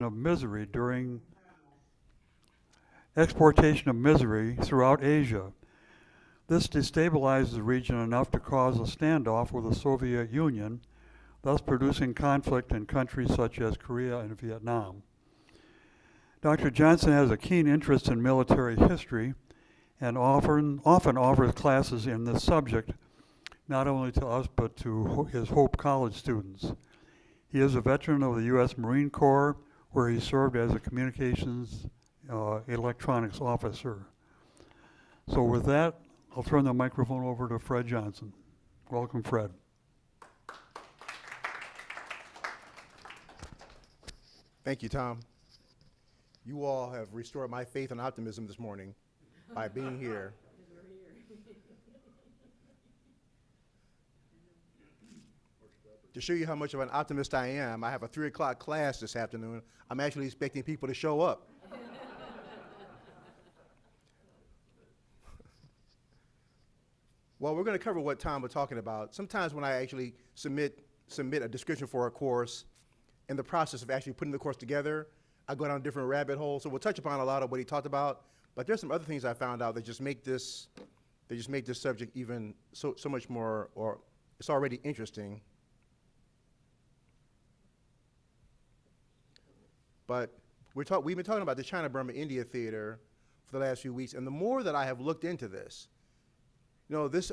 of misery during exportation of misery throughout Asia. This destabilized the region enough to cause a standoff with the Soviet Union, thus producing conflict in countries such as Korea and Vietnam. Dr. Johnson has a keen interest in military history and often offers classes in this subject, not only to us but to his Hope College students. He is a veteran of the U.S. Marine Corps, where he served as a communications electronics officer. So with that, I'll turn the microphone over to Fred Johnson. Welcome, Fred. Thank you, Tom. You all have restored my faith and optimism this morning by being here. To show you how much of an optimist I am, I have a 3 o'clock class this afternoon. I'm actually expecting people to show up. Well, we're going to cover what Tom was talking about. Sometimes when I actually submit a description for a course, in the process of actually putting the course together, I go down different rabbit holes. So we'll touch upon a lot of what he talked about, but there's some other things I found out that just make this subject even so much more, or it's already interesting. But we've been talking about the China-Burma-India Theatre for the last few weeks, and the more that I have looked into this,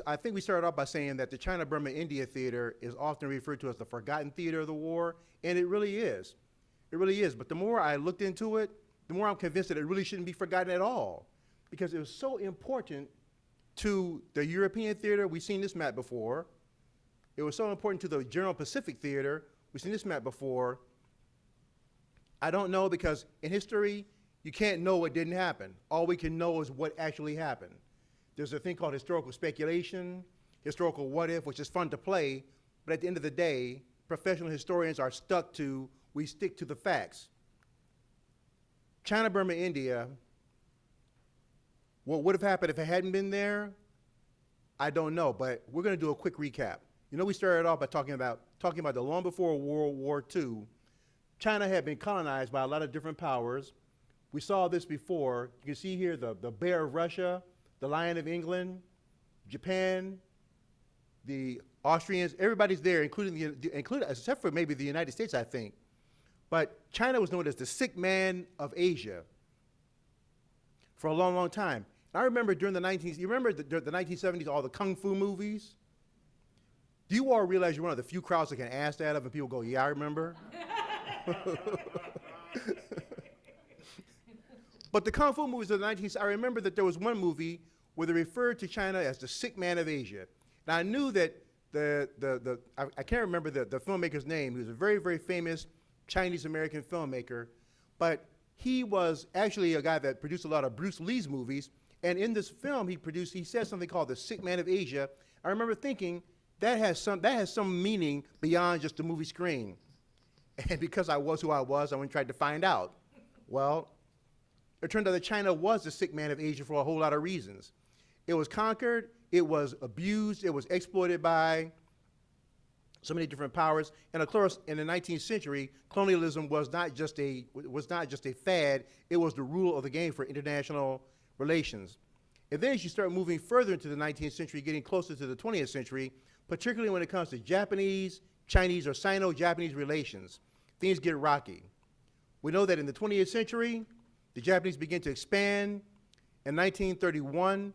I think we started off by saying that the China-Burma-India Theatre is often referred to as the forgotten theater of the war, and it really is. It really is, but the more I looked into it, the more I'm convinced that it really shouldn't be forgotten at all, because it was so important to the European theater. We've seen this map before. It was so important to the General Pacific Theater. We've seen this map before. I don't know, because in history, you can't know what didn't happen. All we can know is what actually happened. There's a thing called historical speculation, historical what if, which is fun to play, but at the end of the day, professional historians we stick to the facts. China-Burma-India, what would have happened if it hadn't been there? I don't know, but we're going to do a quick recap. We started off by talking about the long before World War II, China had been colonized by a lot of different powers. We saw this before. You can see here the Bear of Russia, the Lion of England, Japan, the Austrians, everybody's there, including except for maybe the United States, I think. But China was known as the sick man of Asia for a long, long time. And I remember during the 1970s, all the Kung Fu movies? Do you all realize you're one of the few crowds that can ask that of, and people go, yeah, I remember? But the Kung Fu movies of the 19th, I remember that there was one movie where they referred to China as the sick man of Asia. And I knew that I can't remember the filmmaker's name. He was a very, very famous Chinese-American filmmaker, but he was actually a guy that produced a lot of Bruce Lee's movies. And in this film he said something called the sick man of Asia. I remember thinking that has some meaning beyond just the movie screen. And because I was who I was, I went and tried to find out. Well, it turned out that China was the sick man of Asia for a whole lot of reasons. It was conquered, it was abused, it was exploited by so many different powers. And of course, in the 19th century, colonialism was not just a fad, it was the rule of the game for international relations. And then as you start moving further into the 19th century, getting closer to the 20th century, particularly when it comes to Japanese, Chinese, or Sino-Japanese relations, things get rocky. We know that in the 20th century, the Japanese begin to expand. In 1931,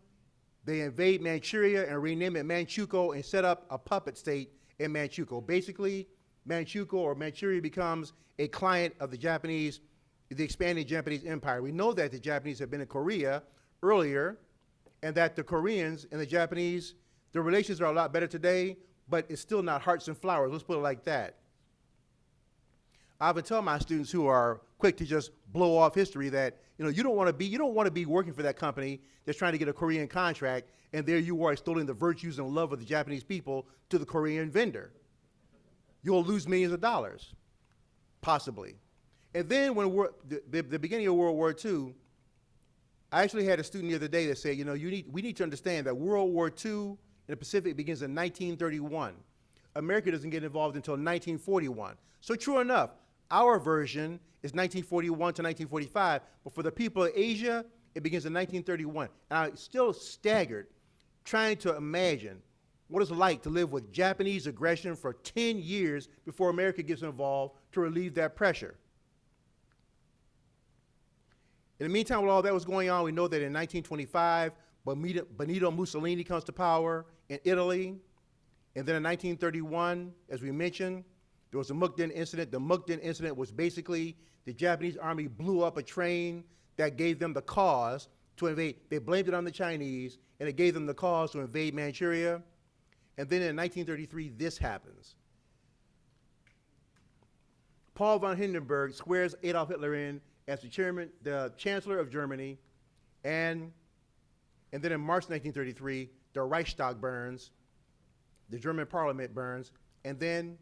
they invade Manchuria and rename it Manchukuo and set up a puppet state in Manchukuo. Basically, Manchukuo or Manchuria becomes a client of the expanding Japanese empire. We know that the Japanese have been in Korea earlier, and that the Koreans and the Japanese, their relations are a lot better today, but it's still not hearts and flowers. Let's put it like that. I often tell my students who are quick to just blow off history that you don't want to be working for that company that's trying to get a Korean contract, and there you are extolling the virtues and love of the Japanese people to the Korean vendor. You'll lose millions of dollars, possibly. And then when the beginning of World War II, I actually had a student the other day that said, we need to understand that World War II in the Pacific begins in 1931. America doesn't get involved until 1941. So true enough, our version it's 1941 to 1945, but for the people of Asia, it begins in 1931. And I'm still staggered trying to imagine what it's like to live with Japanese aggression for 10 years before America gets involved to relieve that pressure. In the meantime, while all that was going on, we know that in 1925, Benito Mussolini comes to power in Italy. And then in 1931, as we mentioned, there was the Mukden Incident. The Mukden Incident was basically the Japanese army blew up a train that gave them the cause to invade. They blamed it on the Chinese, and it gave them the cause to invade Manchuria. And then in 1933, this happens. Paul von Hindenburg swears Adolf Hitler in as the Chancellor of Germany, and then in March 1933, the Reichstag burns, the German parliament burns, and then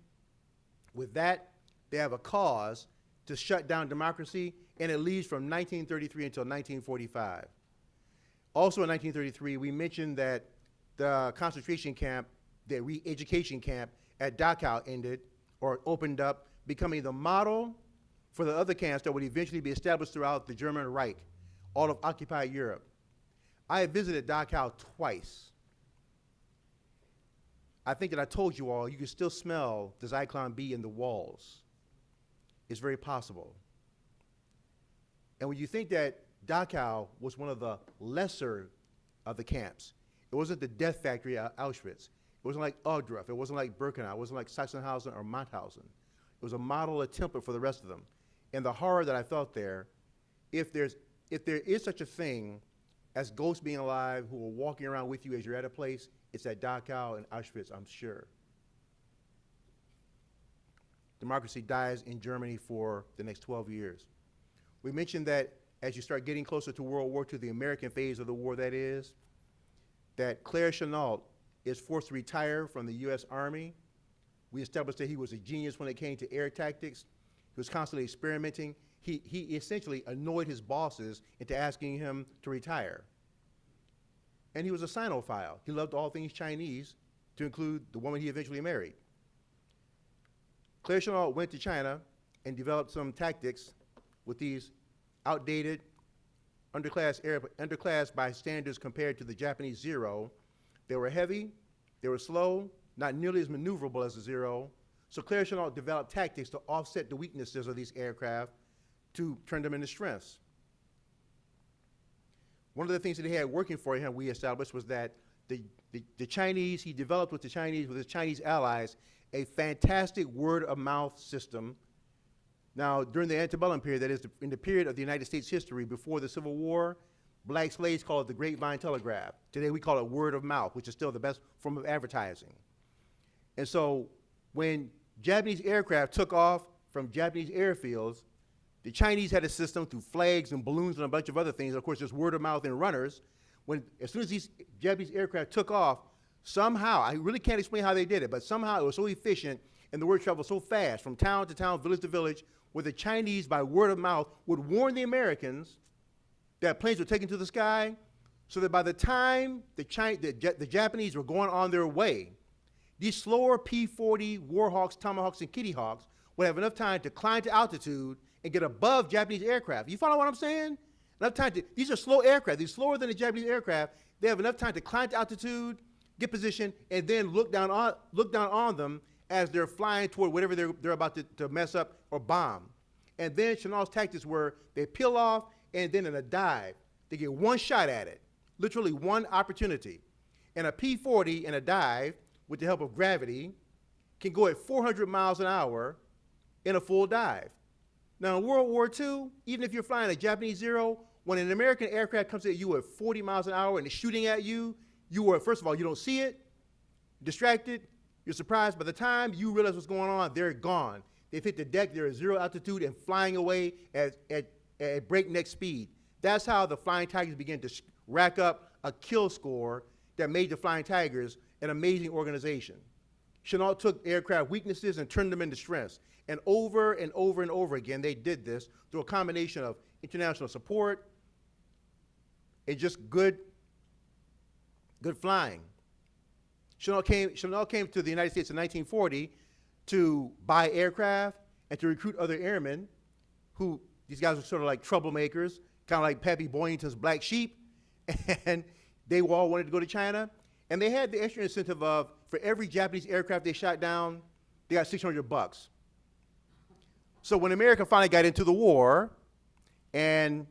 with that, they have a cause to shut down democracy, and it leads from 1933 until 1945. Also in 1933, we mentioned that the concentration camp, the re-education camp at Dachau ended, or opened up, becoming the model for the other camps that would eventually be established throughout the German Reich, all of occupied Europe. I have visited Dachau twice. I think that I told you all, you can still smell the Zyklon B in the walls. It's very possible. And when you think that Dachau was one of the lesser of the camps, it wasn't the death factory at Auschwitz. It wasn't like Ohrdruf. It wasn't like Birkenau. It wasn't like Sachsenhausen or Mauthausen. It was a model, a template for the rest of them. And the horror that I felt there, if there is such a thing as ghosts being alive who are walking around with you as you're at a place, it's at Dachau and Auschwitz, I'm sure. Democracy dies in Germany for the next 12 years. We mentioned that as you start getting closer to World War II, the American phase of the war that is, that Claire Chennault is forced to retire from the US Army. We established that he was a genius when it came to air tactics. He was constantly experimenting. He essentially annoyed his bosses into asking him to retire. And he was a Sinophile. He loved all things Chinese, to include the woman he eventually married. Claire Chennault went to China and developed some tactics with these outdated, underclass by standards compared to the Japanese Zero. They were heavy, they were slow, not nearly as maneuverable as the Zero. So Claire Chennault developed tactics to offset the weaknesses of these aircraft to turn them into strengths. One of the things that he had working for him, we established, was that the Chinese, he developed with his Chinese allies, a fantastic word-of-mouth system. Now, during the antebellum period, that is in the period of the United States history before the Civil War, black slaves called it the grapevine telegraph. Today we call it word of mouth, which is still the best form of advertising. And so when Japanese aircraft took off from Japanese airfields, the Chinese had a system through flags and balloons and a bunch of other things. Of course, there's word of mouth and runners. As soon as these Japanese aircraft took off, somehow, I really can't explain how they did it, but somehow it was so efficient and the word traveled so fast from town to town, village to village, where the Chinese, by word of mouth, would warn the Americans that planes were taken to the sky, so that by the time the Japanese were going on their way, these slower P-40 Warhawks, Tomahawks, and Kitty Hawks would have enough time to climb to altitude and get above Japanese aircraft. You follow what I'm saying? Enough time to, these are slow aircraft. These slower than the Japanese aircraft. They have enough time to climb to altitude, get position, and then look down on them as they're flying toward whatever they're about to mess up or bomb. And then Chennault's tactics were they peel off, and then in a dive, they get one shot at it, literally one opportunity. And a P-40 in a dive, with the help of gravity, can go at 400 miles an hour in a full dive. Now in World War II, even if you're flying a Japanese Zero, when an American aircraft comes at you at 40 miles an hour and is shooting at you, first of all, you don't see it, distracted, you're surprised. By the time you realize what's going on, they're gone. They've hit the deck, they're at zero altitude and flying away at breakneck speed. That's how the Flying Tigers began to rack up a kill score that made the Flying Tigers an amazing organization. Chennault took aircraft weaknesses and turned them into strengths. And over and over and over again, they did this through a combination of international support and just good flying. Chennault came to the United States in 1940 to buy aircraft and to recruit other airmen who, these guys were sort of like troublemakers, kind of like Pappy Boyington's black sheep, and they all wanted to go to China. And they had the extra incentive of, for every Japanese aircraft they shot down, they got $600. So when America finally got into the war, and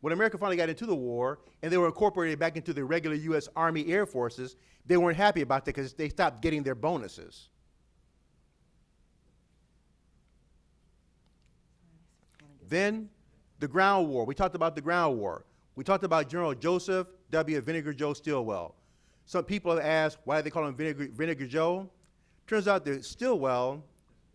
they were incorporated back into the regular U.S. Army Air Forces, they weren't happy about that because they stopped getting their bonuses. Then the ground war. We talked about the ground war. We talked about General Joseph W. Vinegar Joe Stilwell. Some people have asked, why do they call him Vinegar Joe? Turns out that Stilwell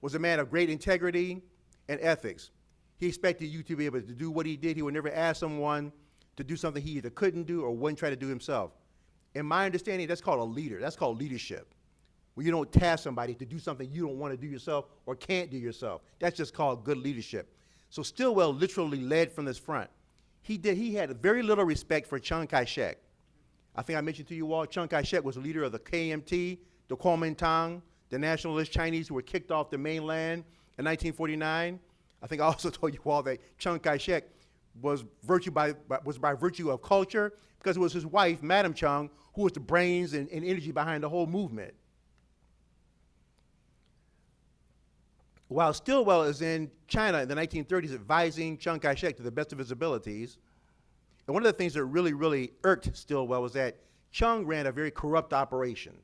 was a man of great integrity and ethics. He expected you to be able to do what he did. He would never ask someone to do something he either couldn't do or wouldn't try to do himself. In my understanding, that's called a leader. That's called leadership. Where you don't task somebody to do something you don't want to do yourself or can't do yourself. That's just called good leadership. So Stilwell literally led from this front. He had very little respect for Chiang Kai-Shek. I think I mentioned to you all, Chiang Kai-Shek was the leader of the KMT, the Kuomintang, the nationalist Chinese who were kicked off the mainland in 1949. I think I also told you all that Chiang Kai-Shek was by virtue of culture, because it was his wife, Madam Chiang, who was the brains and energy behind the whole movement. While Stilwell is in China in the 1930s advising Chiang Kai-Shek to the best of his abilities, and one of the things that really, really irked Stilwell was that Chiang ran a very corrupt operation.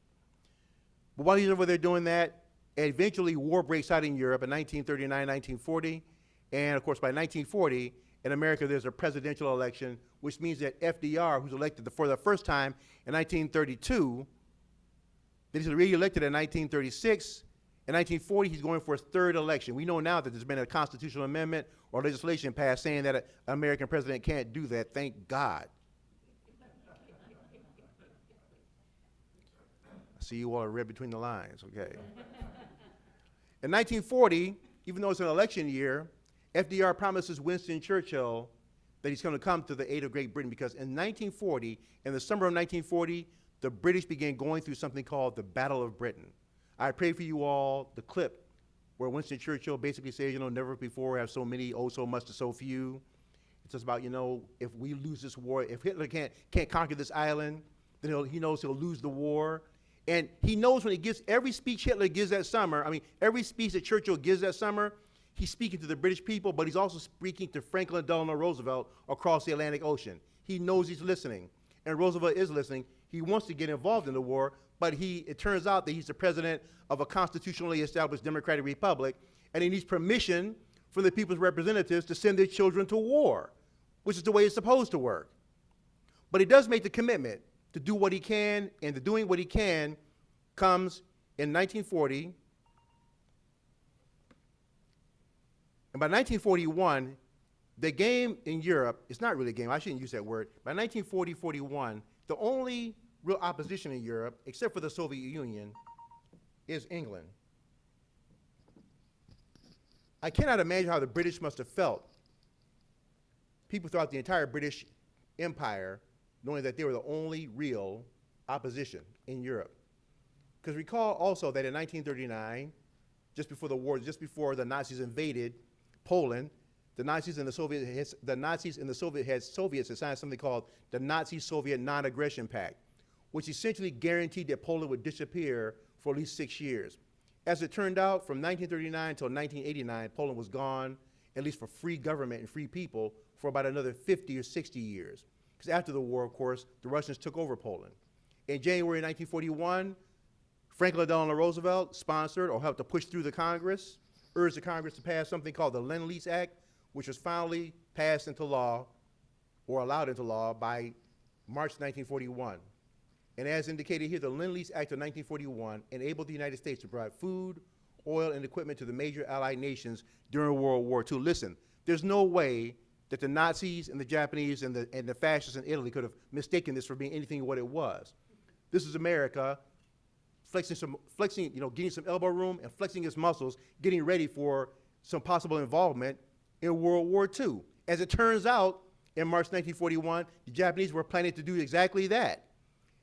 But while he's over there doing that, eventually war breaks out in Europe in 1939, 1940, and of course by 1940, in America there's a presidential election, which means that FDR, who's elected for the first time in 1932, then he's re-elected in 1936. In 1940, he's going for his third election. We know now that there's been a constitutional amendment or legislation passed saying that an American president can't do that. Thank God. I see you all are read between the lines, okay. In 1940, even though it's an election year, FDR promises Winston Churchill that he's going to come to the aid of Great Britain, because in 1940, in the summer of 1940, the British began going through something called the Battle of Britain. I pray for you all the clip where Winston Churchill basically says, never before have so many, oh so much to so few. It's just about, if we lose this war, if Hitler can't conquer this island, then he knows he'll lose the war. And he knows when he gives every speech Hitler gives that summer, every speech that Churchill gives that summer, he's speaking to the British people, but he's also speaking to Franklin Delano Roosevelt across the Atlantic Ocean. He knows he's listening, and Roosevelt is listening. He wants to get involved in the war, but it turns out that he's the president of a constitutionally established democratic republic, and he needs permission from the people's representatives to send their children to war, which is the way it's supposed to work. But he does make the commitment to do what he can, and the doing what he can comes in 1940. And by 1941, the game in Europe, it's not really a game, I shouldn't use that word. By 1940-41, the only real opposition in Europe, except for the Soviet Union, is England. I cannot imagine how the British must have felt, people throughout the entire British Empire, knowing that they were the only real opposition in Europe. Because recall also that in 1939, just before the war, just before the Nazis invaded Poland, the Nazis and the Soviets had signed something called the Nazi-Soviet Non-Aggression Pact, which essentially guaranteed that Poland would disappear for at least 6 years. As it turned out, from 1939 until 1989, Poland was gone, at least for free government and free people, for about another 50 or 60 years. Because after the war, of course, the Russians took over Poland. In January 1941, Franklin Delano Roosevelt sponsored or helped to push through the Congress, urged the Congress to pass something called the Lease Act, which was finally passed into law, or allowed into law, by March 1941. And as indicated here, the Lease Act of 1941 enabled the United States to provide food, oil, and equipment to the major Allied nations during World War II. Listen, there's no way that the Nazis and the Japanese and the fascists in Italy could have mistaken this for being anything what it was. This is America getting some elbow room and flexing its muscles, getting ready for some possible involvement in World War II. As it turns out, in March 1941, the Japanese were planning to do exactly that.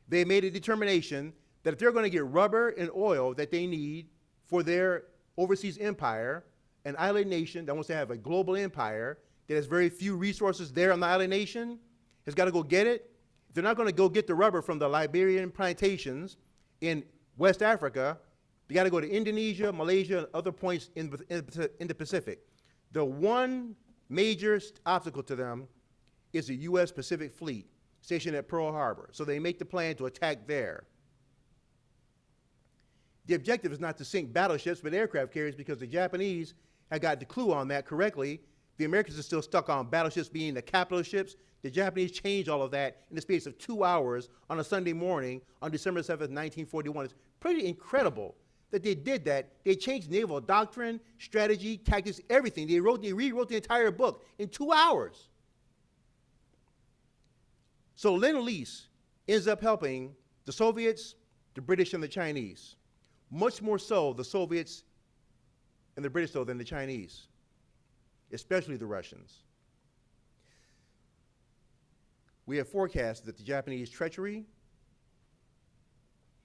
They made a determination that if they're going to get rubber and oil that they need for their overseas empire, an island nation that wants to have a global empire that has very few resources there on the island nation has got to go get it. If they're not going to go get the rubber from the Liberian plantations in West Africa, they got to go to Indonesia, Malaysia, and other points in the Pacific. The one major obstacle to them is the U.S. Pacific Fleet stationed at Pearl Harbor. So they make the plan to attack there. The objective is not to sink battleships, but aircraft carriers, because the Japanese had got the clue on that correctly. The Americans are still stuck on battleships being the capital ships. The Japanese changed all of that in the space of 2 hours on a Sunday morning on December 7th, 1941. It's pretty incredible that they did that. They changed naval doctrine, strategy, tactics, everything. They rewrote the entire book in 2 hours. So Lend-Lease ends up helping the Soviets, the British, and the Chinese. Much more so the Soviets and the British, though, than the Chinese, especially the Russians. We have forecast that the Japanese treachery.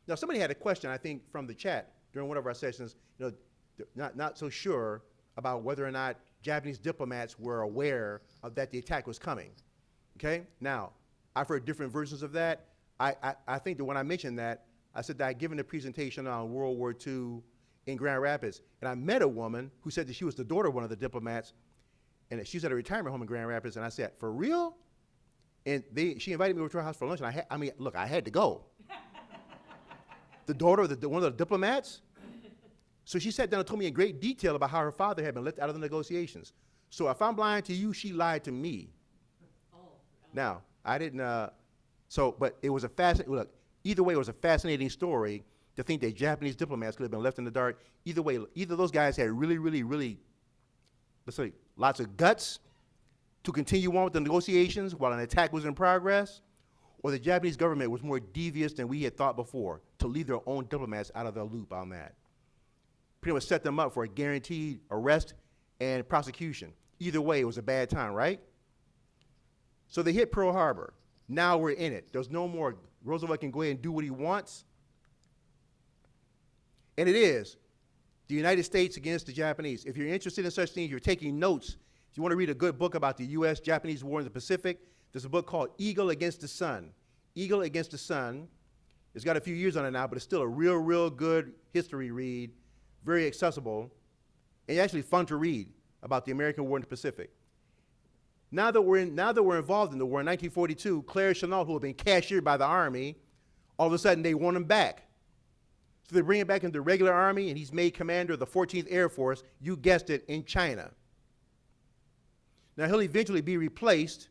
Now, somebody had a question, I think, from the chat during one of our sessions, not so sure about whether or not Japanese diplomats were aware of that the attack was coming. Okay? Now, I've heard different versions of that. I think that when I mentioned that, I said that I'd given a presentation on World War II in Grand Rapids, and I met a woman who said that she was the daughter of one of the diplomats, and that she's at a retirement home in Grand Rapids, and I said, for real? And she invited me over to her house for lunch, and I had to go. The daughter of one of the diplomats? So she sat down and told me in great detail about how her father had been left out of the negotiations. So if I'm lying to you, she lied to me. Now, I didn't, but it was a fascinating, look, either way, it was a fascinating story to think that Japanese diplomats could have been left in the dark. Either way, either those guys had really, really, really, let's say, lots of guts to continue on with the negotiations while an attack was in progress, or the Japanese government was more devious than we had thought before to leave their own diplomats out of the loop on that. Pretty much set them up for a guaranteed arrest and prosecution. Either way, it was a bad time, right? So they hit Pearl Harbor. Now we're in it. There's no more Roosevelt can go ahead and do what he wants. And it is the United States against the Japanese. If you're interested in such things, you're taking notes. If you want to read a good book about the U.S.-Japanese War in the Pacific, there's a book called Eagle Against the Sun. Eagle Against the Sun. It's got a few years on it now, but it's still a real, real good history read, very accessible, and actually fun to read about the American War in the Pacific. Now that we're involved in the war in 1942, Claire Chennault, who had been cashiered by the Army, all of a sudden they want him back. So they bring him back into the regular Army, and he's made commander of the 14th Air Force, you guessed it, in China. Now he'll eventually be replaced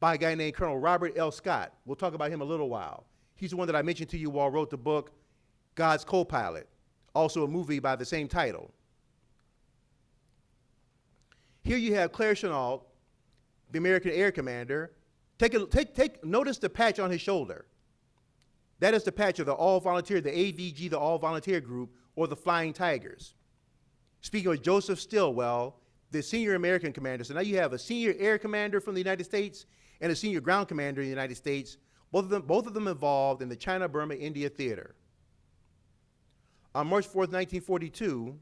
by a guy named Colonel Robert L. Scott. We'll talk about him a little while. He's the one that I mentioned to you while I wrote the book, God's Co-Pilot, also a movie by the same title. Here you have Claire Chennault, the American Air Commander. Notice the patch on his shoulder. That is the patch of the all-volunteer, the AVG, the all-volunteer group, or the Flying Tigers. Speaking of Joseph Stilwell, the senior American commander. So now you have a senior air commander from the United States and a senior ground commander in the United States, both of them involved in the China-Burma-India Theatre. On March 4th, 1942,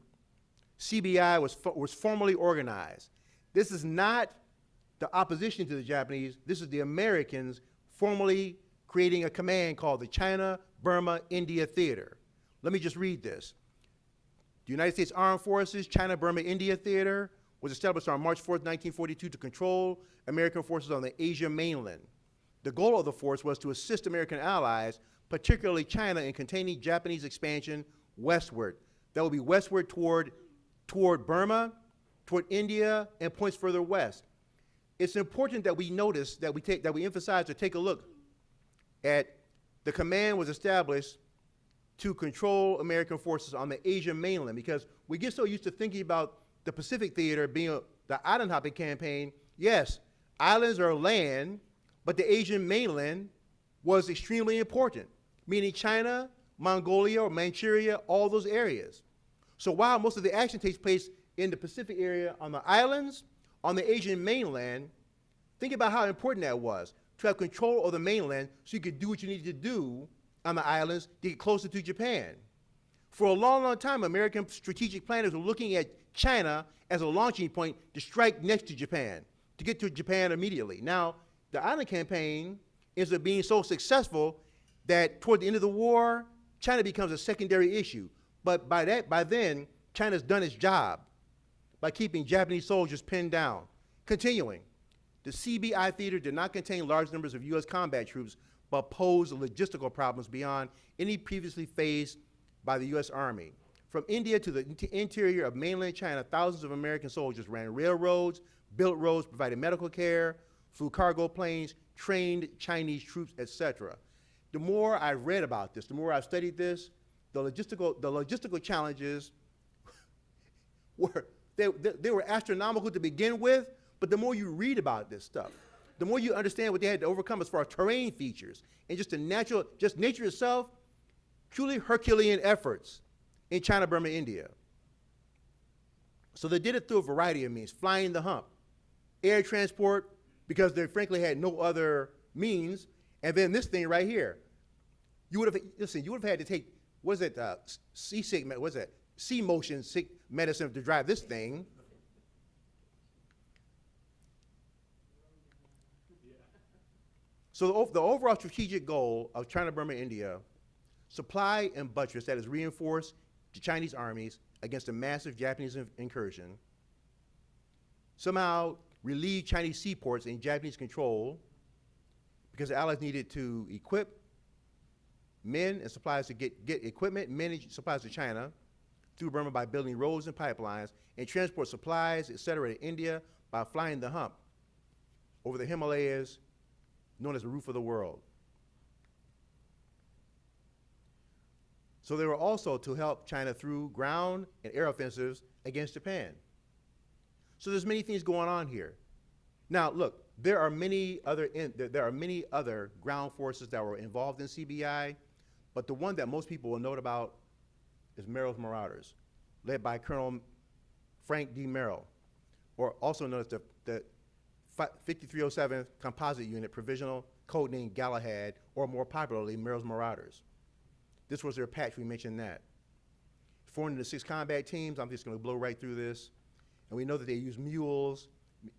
CBI was formally organized. This is not the opposition to the Japanese. This is the Americans formally creating a command called the China-Burma-India Theatre. Let me just read this. The United States Armed Forces China-Burma-India Theatre was established on March 4th, 1942 to control American forces on the Asia mainland. The goal of the force was to assist American allies, particularly China, in containing Japanese expansion westward. That would be westward toward Burma, toward India, and points further west. It's important that we notice, that we emphasize or take a look at the command was established to control American forces on the Asia mainland, because we get so used to thinking about the Pacific Theater being the island hopping campaign. Yes, islands are land, but the Asian mainland was extremely important, meaning China, Mongolia, or Manchuria, all those areas. So while most of the action takes place in the Pacific area on the islands, on the Asian mainland, think about how important that was, to have control of the mainland so you could do what you needed to do on the islands to get closer to Japan. For a long, long time, American strategic planners were looking at China as a launching point to strike next to Japan, to get to Japan immediately. Now, the island campaign ends up being so successful that toward the end of the war, China becomes a secondary issue. But by then, China's done its job by keeping Japanese soldiers pinned down. Continuing, the CBI theater did not contain large numbers of U.S. combat troops, but posed logistical problems beyond any previously faced by the U.S. Army. From India to the interior of mainland China, thousands of American soldiers ran railroads, built roads, provided medical care, flew cargo planes, trained Chinese troops, etc. The more I've read about this, the more I've studied this, the logistical challenges they were astronomical to begin with, but the more you read about this stuff, the more you understand what they had to overcome as far as terrain features and just nature itself, truly Herculean efforts in China-Burma-India. So they did it through a variety of means: flying the hump, air transport, because they frankly had no other means, and then this thing right here. You would have had to take, sea motion sick medicine to drive this thing. So the overall strategic goal of China-Burma-India, supply and buttress, that is reinforce the Chinese armies against a massive Japanese incursion, somehow relieve Chinese seaports in Japanese control, because the Allies needed to equip men and supplies to get equipment, men and supplies to China through Burma by building roads and pipelines, and transport supplies, et cetera, to India by flying the hump over the Himalayas, known as the roof of the world. So they were also to help China through ground and air offensives against Japan. So there's many things going on here. Now, look, there are many other ground forces that were involved in CBI, but the one that most people will note about is Merrell's Marauders, led by Colonel Frank D. Merrell, or also known as the 5307th Composite Unit, provisional codename Galahad, or more popularly, Merrell's Marauders. This was their patch, we mentioned that. Formed into 6 combat teams, I'm just gonna blow right through this. And we know that they use mules.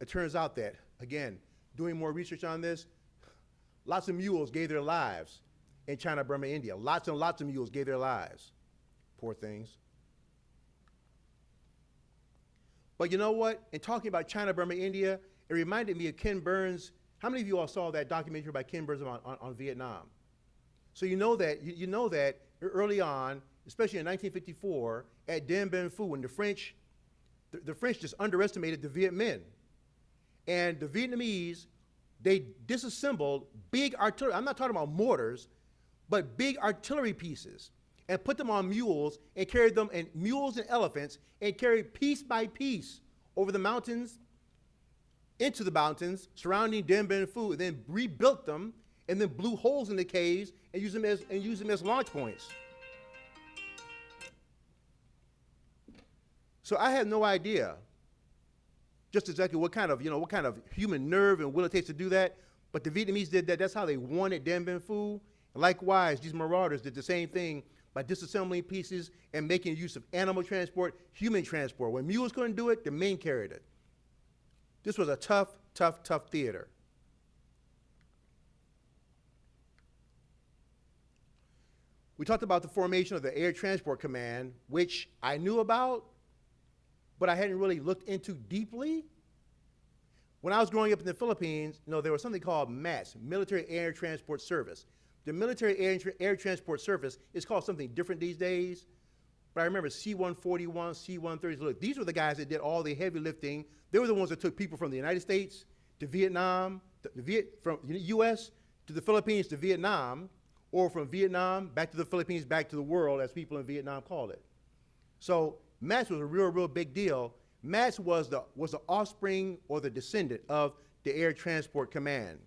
It turns out that, again, doing more research on this, lots of mules gave their lives in China-Burma-India. Lots and lots of mules gave their lives. Poor things. But you know what? In talking about China-Burma-India, it reminded me of Ken Burns. How many of you all saw that documentary by Ken Burns on Vietnam? So you know that early on, especially in 1954, at Dien Bien Phu, when the French just underestimated the Viet Minh. And the Vietnamese, they disassembled big artillery, I'm not talking about mortars, but big artillery pieces, and put them on mules and carried them, and mules and elephants, and carried piece by piece over the mountains, into the mountains surrounding Dien Bien Phu, and then rebuilt them, and then blew holes in the caves and used them as launch points. So I had no idea just exactly what kind of human nerve and will it takes to do that, but the Vietnamese did that. That's how they won at Dien Bien Phu. And likewise, these Marauders did the same thing by disassembling pieces and making use of animal transport, human transport. When mules couldn't do it, the men carried it. This was a tough, tough, tough theater. We talked about the formation of the Air Transport Command, which I knew about, but I hadn't really looked into deeply. When I was growing up in the Philippines, there was something called MATS, Military Air Transport Service. The Military Air Transport Service is called something different these days, but I remember C-141, C-130s. Look, these were the guys that did all the heavy lifting. They were the ones that took people from the United States to Vietnam, from the US to the Philippines to Vietnam, or from Vietnam back to the Philippines, back to the world, as people in Vietnam called it. So MATS was a real big deal. MATS was the offspring or the descendant of the Air Transport Command.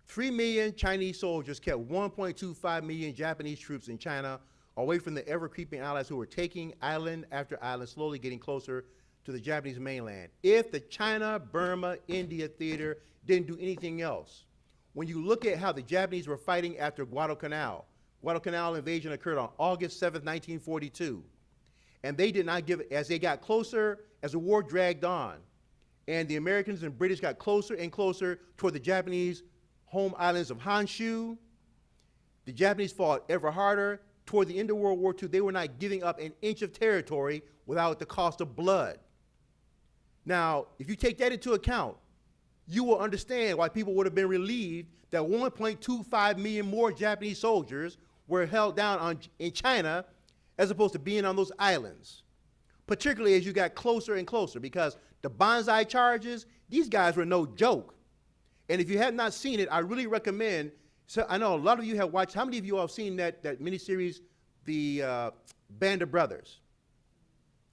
3 million Chinese soldiers kept 1.25 million Japanese troops in China away from the ever-creeping allies who were taking island after island, slowly getting closer to the Japanese mainland. If the China-Burma-India Theater didn't do anything else, when you look at how the Japanese were fighting after Guadalcanal invasion occurred on August 7th, 1942. And they did not give, as they got closer, as the war dragged on, and the Americans and British got closer and closer toward the Japanese home islands of Honshu, the Japanese fought ever harder. Toward the end of World War II, they were not giving up an inch of territory without the cost of blood. Now, if you take that into account, you will understand why people would have been relieved that 1.25 million more Japanese soldiers were held down in China as opposed to being on those islands, particularly as you got closer and closer, because the Banzai charges, these guys were no joke. And if you have not seen it, I really recommend, so I know a lot of you have watched, how many of you have seen that miniseries, The Band of Brothers?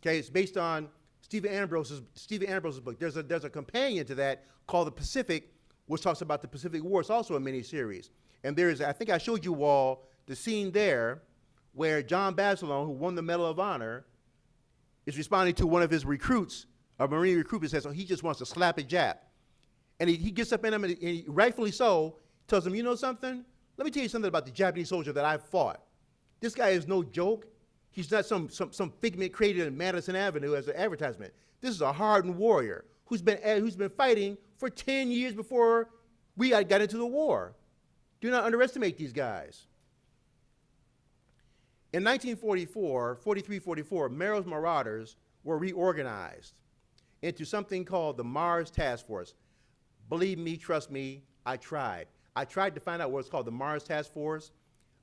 Okay, it's based on Stephen Ambrose's book. There's a companion to that called The Pacific, which talks about the Pacific War. It's also a miniseries. And there's, I think I showed you all the scene there where John Basilone, who won the Medal of Honor, is responding to one of his recruits, a Marine recruit, that says, oh, he just wants to slap a Jap. And he gets up in him, and he, rightfully so, tells him, you know something? Let me tell you something about the Japanese soldier that I fought. This guy is no joke. He's not some figment created in Madison Avenue as an advertisement. This is a hardened warrior who's been fighting for 10 years before we got into the war. Do not underestimate these guys. In 1944, Merrell's Marauders were reorganized into something called the Mars Task Force. Believe me, trust me, I tried. I tried to find out what it's called, the Mars Task Force.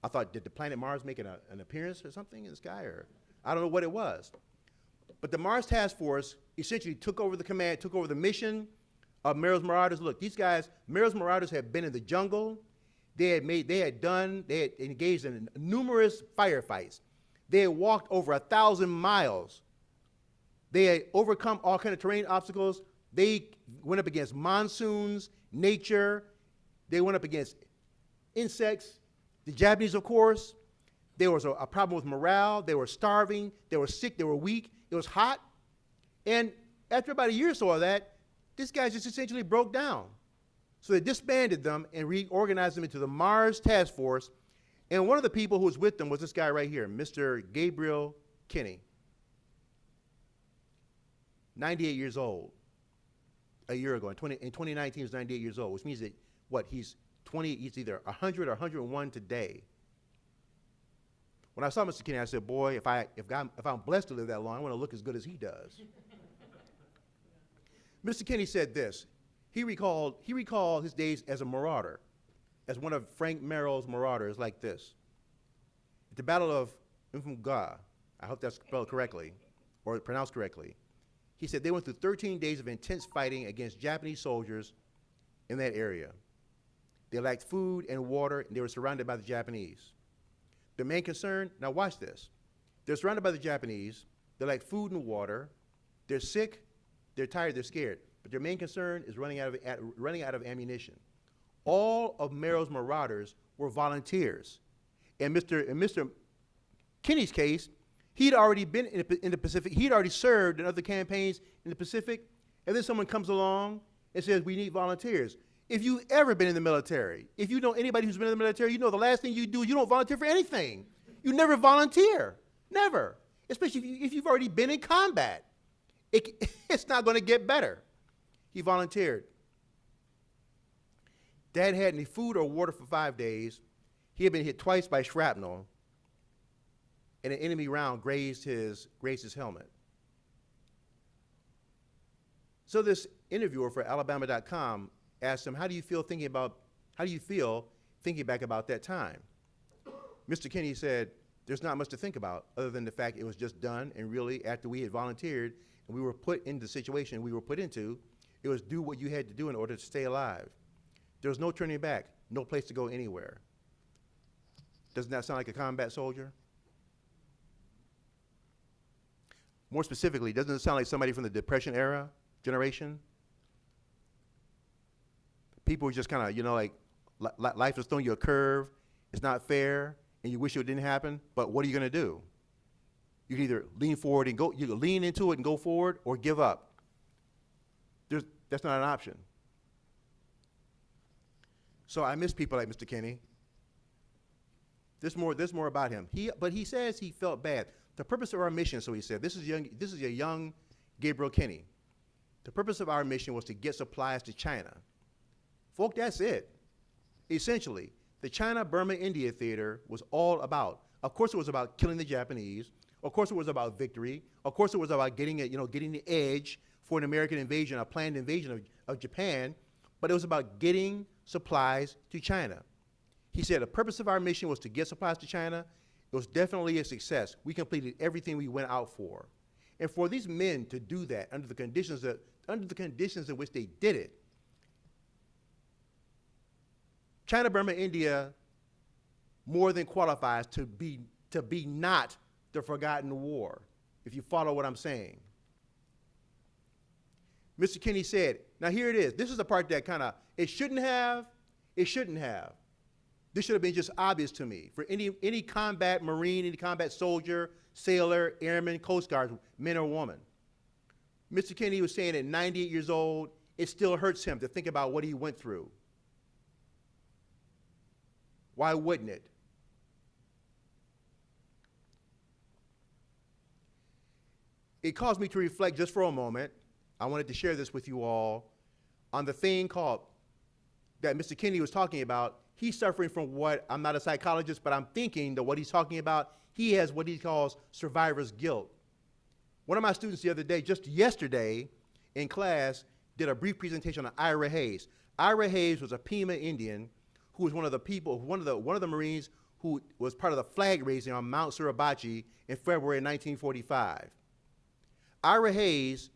I thought, did the planet Mars make an appearance or something in the sky? Or I don't know what it was. But the Mars Task Force essentially took over the command, took over the mission of Merrell's Marauders. Look, these guys, Merrell's Marauders had been in the jungle. They had engaged in numerous firefights. They had walked over 1,000 miles. They had overcome all kinds of terrain obstacles. They went up against monsoons, nature. They went up against insects. The Japanese, of course, there was a problem with morale. They were starving. They were sick. They were weak. It was hot. And after about a year or so of that, these guys just essentially broke down. So they disbanded them and reorganized them into the Mars Task Force. And one of the people who was with them was this guy right here, Mr. Gabriel Kinney, 98 years old, a year ago. In 2019, he was 98 years old, which means that, he's either 100 or 101 today. When I saw Mr. Kinney, I said, boy, if I'm blessed to live that long, I want to look as good as he does. Mr. Kinney said this. He recalled his days as a marauder, as one of Frank Merrell's marauders, like this. At the Battle of Mukden, I hope that's spelled correctly, or pronounced correctly, he said they went through 13 days of intense fighting against Japanese soldiers in that area. They lacked food and water, and they were surrounded by the Japanese. Their main concern, now watch this. They're surrounded by the Japanese, they lack food and water, they're sick, they're tired, they're scared. But their main concern is running out of ammunition. All of Merrell's Marauders were volunteers. And Mr. Kinney's case, he'd already been in the Pacific. He'd already served in other campaigns in the Pacific. And then someone comes along and says, we need volunteers. If you've ever been in the military, if you know anybody who's been in the military, you know the last thing you do is you don't volunteer for anything. You never volunteer, never. Especially if you've already been in combat. It's not going to get better. He volunteered. Dad hadn't any food or water for 5 days. He had been hit twice by shrapnel, and an enemy round grazed his helmet. So this interviewer for Alabama.com asked him, how do you feel thinking back about that time? Mr. Kinney said, there's not much to think about other than the fact it was just done, and really after we had volunteered and we were put in the situation we were put into, it was do what you had to do in order to stay alive. There was no turning back, no place to go anywhere. Doesn't that sound like a combat soldier? More specifically, doesn't it sound like somebody from the Depression era generation? People were just kind of, like life is throwing you a curve, it's not fair, and you wish it didn't happen, but what are you going to do? You can either lean forward and you can lean into it and go forward, or give up. That's not an option. So I miss people like Mr. Kinney. There's more about him. But he says he felt bad. The purpose of our mission, so he said, this is a young Gabriel Kinney. The purpose of our mission was to get supplies to China. Folk, that's it. Essentially, the China-Burma-India Theater was all about, of course it was about killing the Japanese, of course it was about victory, of course it was about getting the edge for an American invasion, a planned invasion of Japan, but it was about getting supplies to China. He said the purpose of our mission was to get supplies to China. It was definitely a success. We completed everything we went out for. And for these men to do that under the conditions in which they did it, China-Burma-India more than qualifies to be not the forgotten war, if you follow what I'm saying. Mr. Kinney said, now here it is. This is the part that it shouldn't have. This should have been just obvious to me. For any combat Marine, any combat soldier, sailor, airman, Coast Guard, men or woman. Mr. Kinney was saying at 98 years old, it still hurts him to think about what he went through. Why wouldn't it? It caused me to reflect just for a moment. I wanted to share this with you all on the thing called, that Mr. Kinney was talking about. He's suffering from what, I'm not a psychologist, but I'm thinking that what he's talking about, he has what he calls survivor's guilt. One of my students the other day, just yesterday in class, did a brief presentation on Ira Hayes. Ira Hayes was a Pima Indian who was one of the Marines who was part of the flag raising on Mount Suribachi in February 1945. Ira Hayes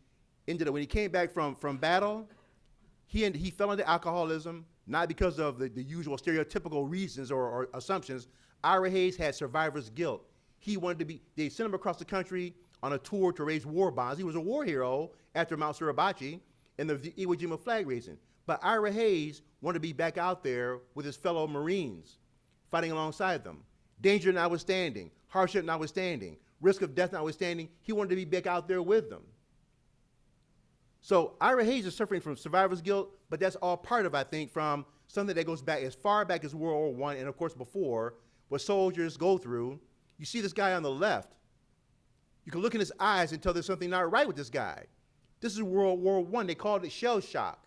ended up, when he came back from battle, he fell into alcoholism, not because of the usual stereotypical reasons or assumptions. Ira Hayes had survivor's guilt. They sent him across the country on a tour to raise war bonds. He was a war hero after Mount Suribachi and the Iwo Jima flag raising. But Ira Hayes wanted to be back out there with his fellow Marines, fighting alongside them. Danger notwithstanding, hardship notwithstanding, risk of death notwithstanding, he wanted to be back out there with them. So Ira Hayes is suffering from survivor's guilt, but that's all part of, I think, from something that goes back as far back as World War I, and of course before, what soldiers go through. You see this guy on the left. You can look in his eyes and tell there's something not right with this guy. This is World War I. They called it shell shock.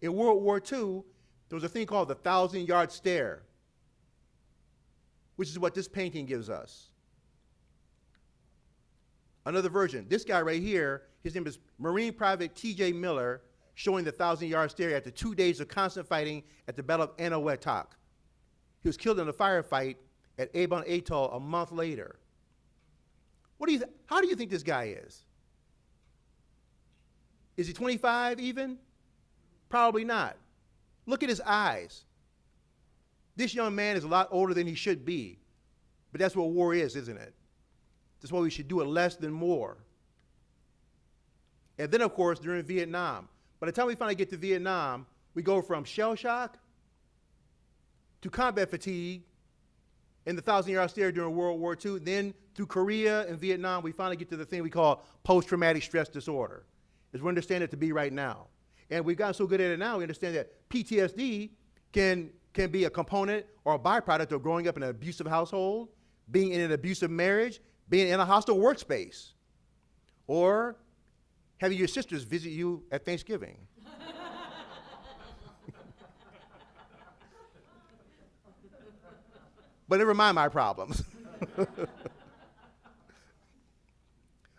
In World War II, there was a thing called the 1,000-yard stare, which is what this painting gives us. Another version, this guy right here, his name is Marine Private T.J. Miller, showing the 1,000-yard stare after 2 days of constant fighting at the Battle of Eniwetok. He was killed in a firefight at Avon Atoll a month later. How do you think this guy is? Is he 25 even? Probably not. Look at his eyes. This young man is a lot older than he should be, but that's what war is, isn't it? That's why we should do it less than more. And then, of course, during Vietnam. By the time we finally get to Vietnam, we go from shell shock to combat fatigue and the 1,000-yard stare during World War II. Then through Korea and Vietnam, we finally get to the thing we call post-traumatic stress disorder, as we understand it to be right now. And we've gotten so good at it now, we understand that PTSD can be a component or a byproduct of growing up in an abusive household, being in an abusive marriage, being in a hostile workspace, or having your sisters visit you at Thanksgiving. But never mind my problems.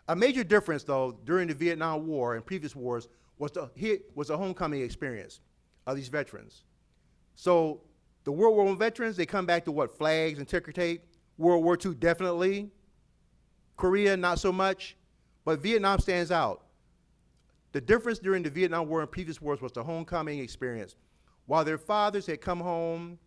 A major difference, though, during the Vietnam War and previous wars was the homecoming experience of these veterans. So the World War I veterans, they come back to what, flags and ticker tape? World War II, definitely. Korea, not so much. But Vietnam stands out. The difference during the Vietnam War and previous wars was the homecoming experience. While their fathers had come home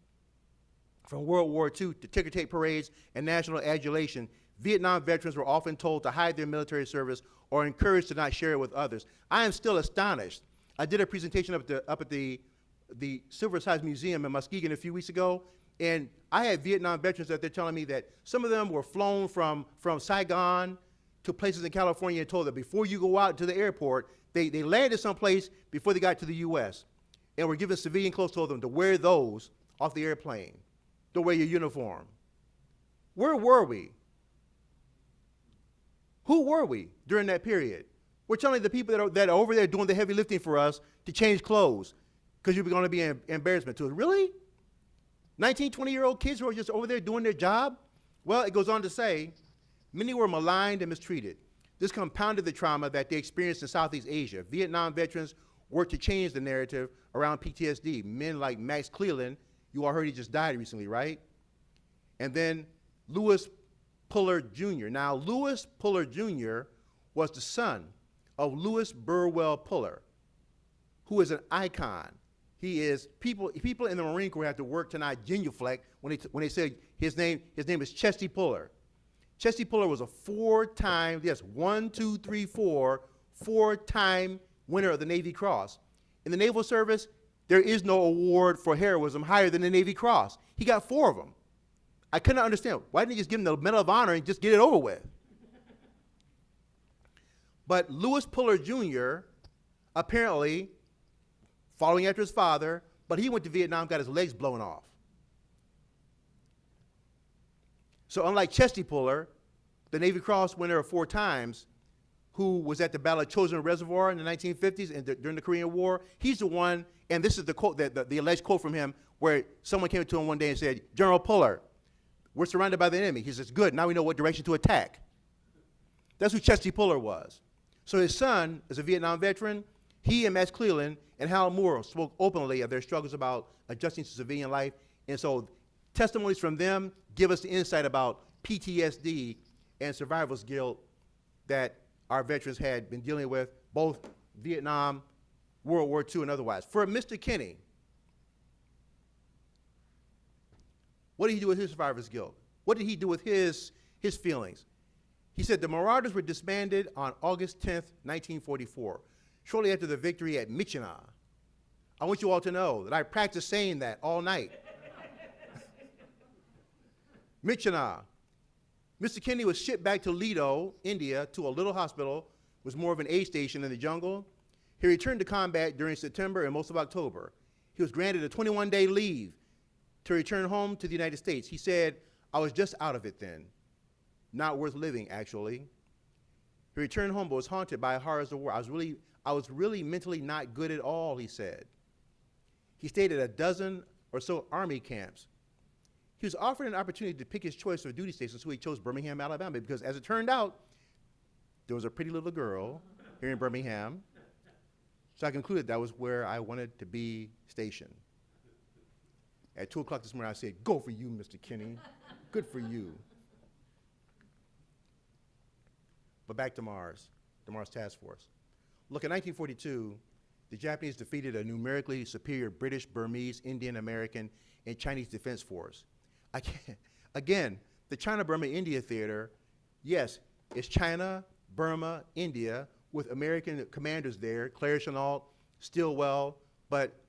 from World War II to ticker tape parades and national adulation, Vietnam veterans were often told to hide their military service or encouraged to not share it with others. I am still astonished. I did a presentation up at the Silver Size Museum in Muskegon a few weeks ago, and I had Vietnam veterans that they're telling me that some of them were flown from Saigon to places in California and told that before you go out to the airport, they landed someplace before they got to the U.S. and were given civilian clothes, told them to wear those off the airplane. Don't wear your uniform. Where were we? Who were we during that period? We're telling the people that are over there doing the heavy lifting for us to change clothes because you're going to be an embarrassment to us. Really? 19, 20-year-old kids who are just over there doing their job? Well, it goes on to say, many were maligned and mistreated. This compounded the trauma that they experienced in Southeast Asia. Vietnam veterans worked to change the narrative around PTSD. Men like Max Cleland, you all heard he just died recently, right? And then Lewis Puller Jr. Now, Lewis Puller Jr. was the son of Lewis Burwell Puller, who is an icon. He is, people in the Marine Corps have to work to not genuflect when they say his name is Chesty Puller. Chesty Puller was a four-time winner of the Navy Cross. In the Naval Service, there is no award for heroism higher than the Navy Cross. He got 4 of them. I could not understand. Why didn't he just give him the Medal of Honor and just get it over with? But Lewis Puller Jr., apparently, following after his father, but he went to Vietnam, got his legs blown off. So unlike Chesty Puller, the Navy Cross winner of 4 times, who was at the Battle of Chosin Reservoir in the 1950s and during the Korean War, he's the one, and this is the quote, the alleged quote from him, where someone came to him one day and said, "General Puller, we're surrounded by the enemy." He says, "Good, now we know what direction to attack." That's who Chesty Puller was. So his son is a Vietnam veteran. He and Max Cleland and Hal Moore spoke openly of their struggles about adjusting to civilian life. And so testimonies from them give us the insight about PTSD and survivor's guilt that our veterans had been dealing with, both Vietnam, World War II, and otherwise. For Mr. Kinney, what did he do with his survivor's guilt? What did he do with his feelings? He said the Marauders were disbanded on August 10th, 1944, shortly after the victory at Myitkyina. I want you all to know that I practiced saying that all night. Myitkyina. Mr. Kinney was shipped back to Lido, India, to a little hospital. It was more of an aid station in the jungle. He returned to combat during September and most of October. He was granted a 21-day leave to return home to the United States. He said, "I was just out of it then. Not worth living, actually." He returned home but was haunted by horrors of war. I was really mentally not good at all, he said. He stayed at a dozen or so Army camps. He was offered an opportunity to pick his choice of duty station, so he chose Birmingham, Alabama, because as it turned out, there was a pretty little girl here in Birmingham. So I concluded that was where I wanted to be stationed. At 2 o'clock this morning, I said, "Go for you, Mr. Kinney. Good for you." But back to Mars, the Mars Task Force. Look, in 1942, the Japanese defeated a numerically superior British, Burmese, Indian American, and Chinese Defense Force. Again, the China-Burma-India Theatre, yes, it's China, Burma, India, with American commanders there, Claire Chennault, Stilwell, but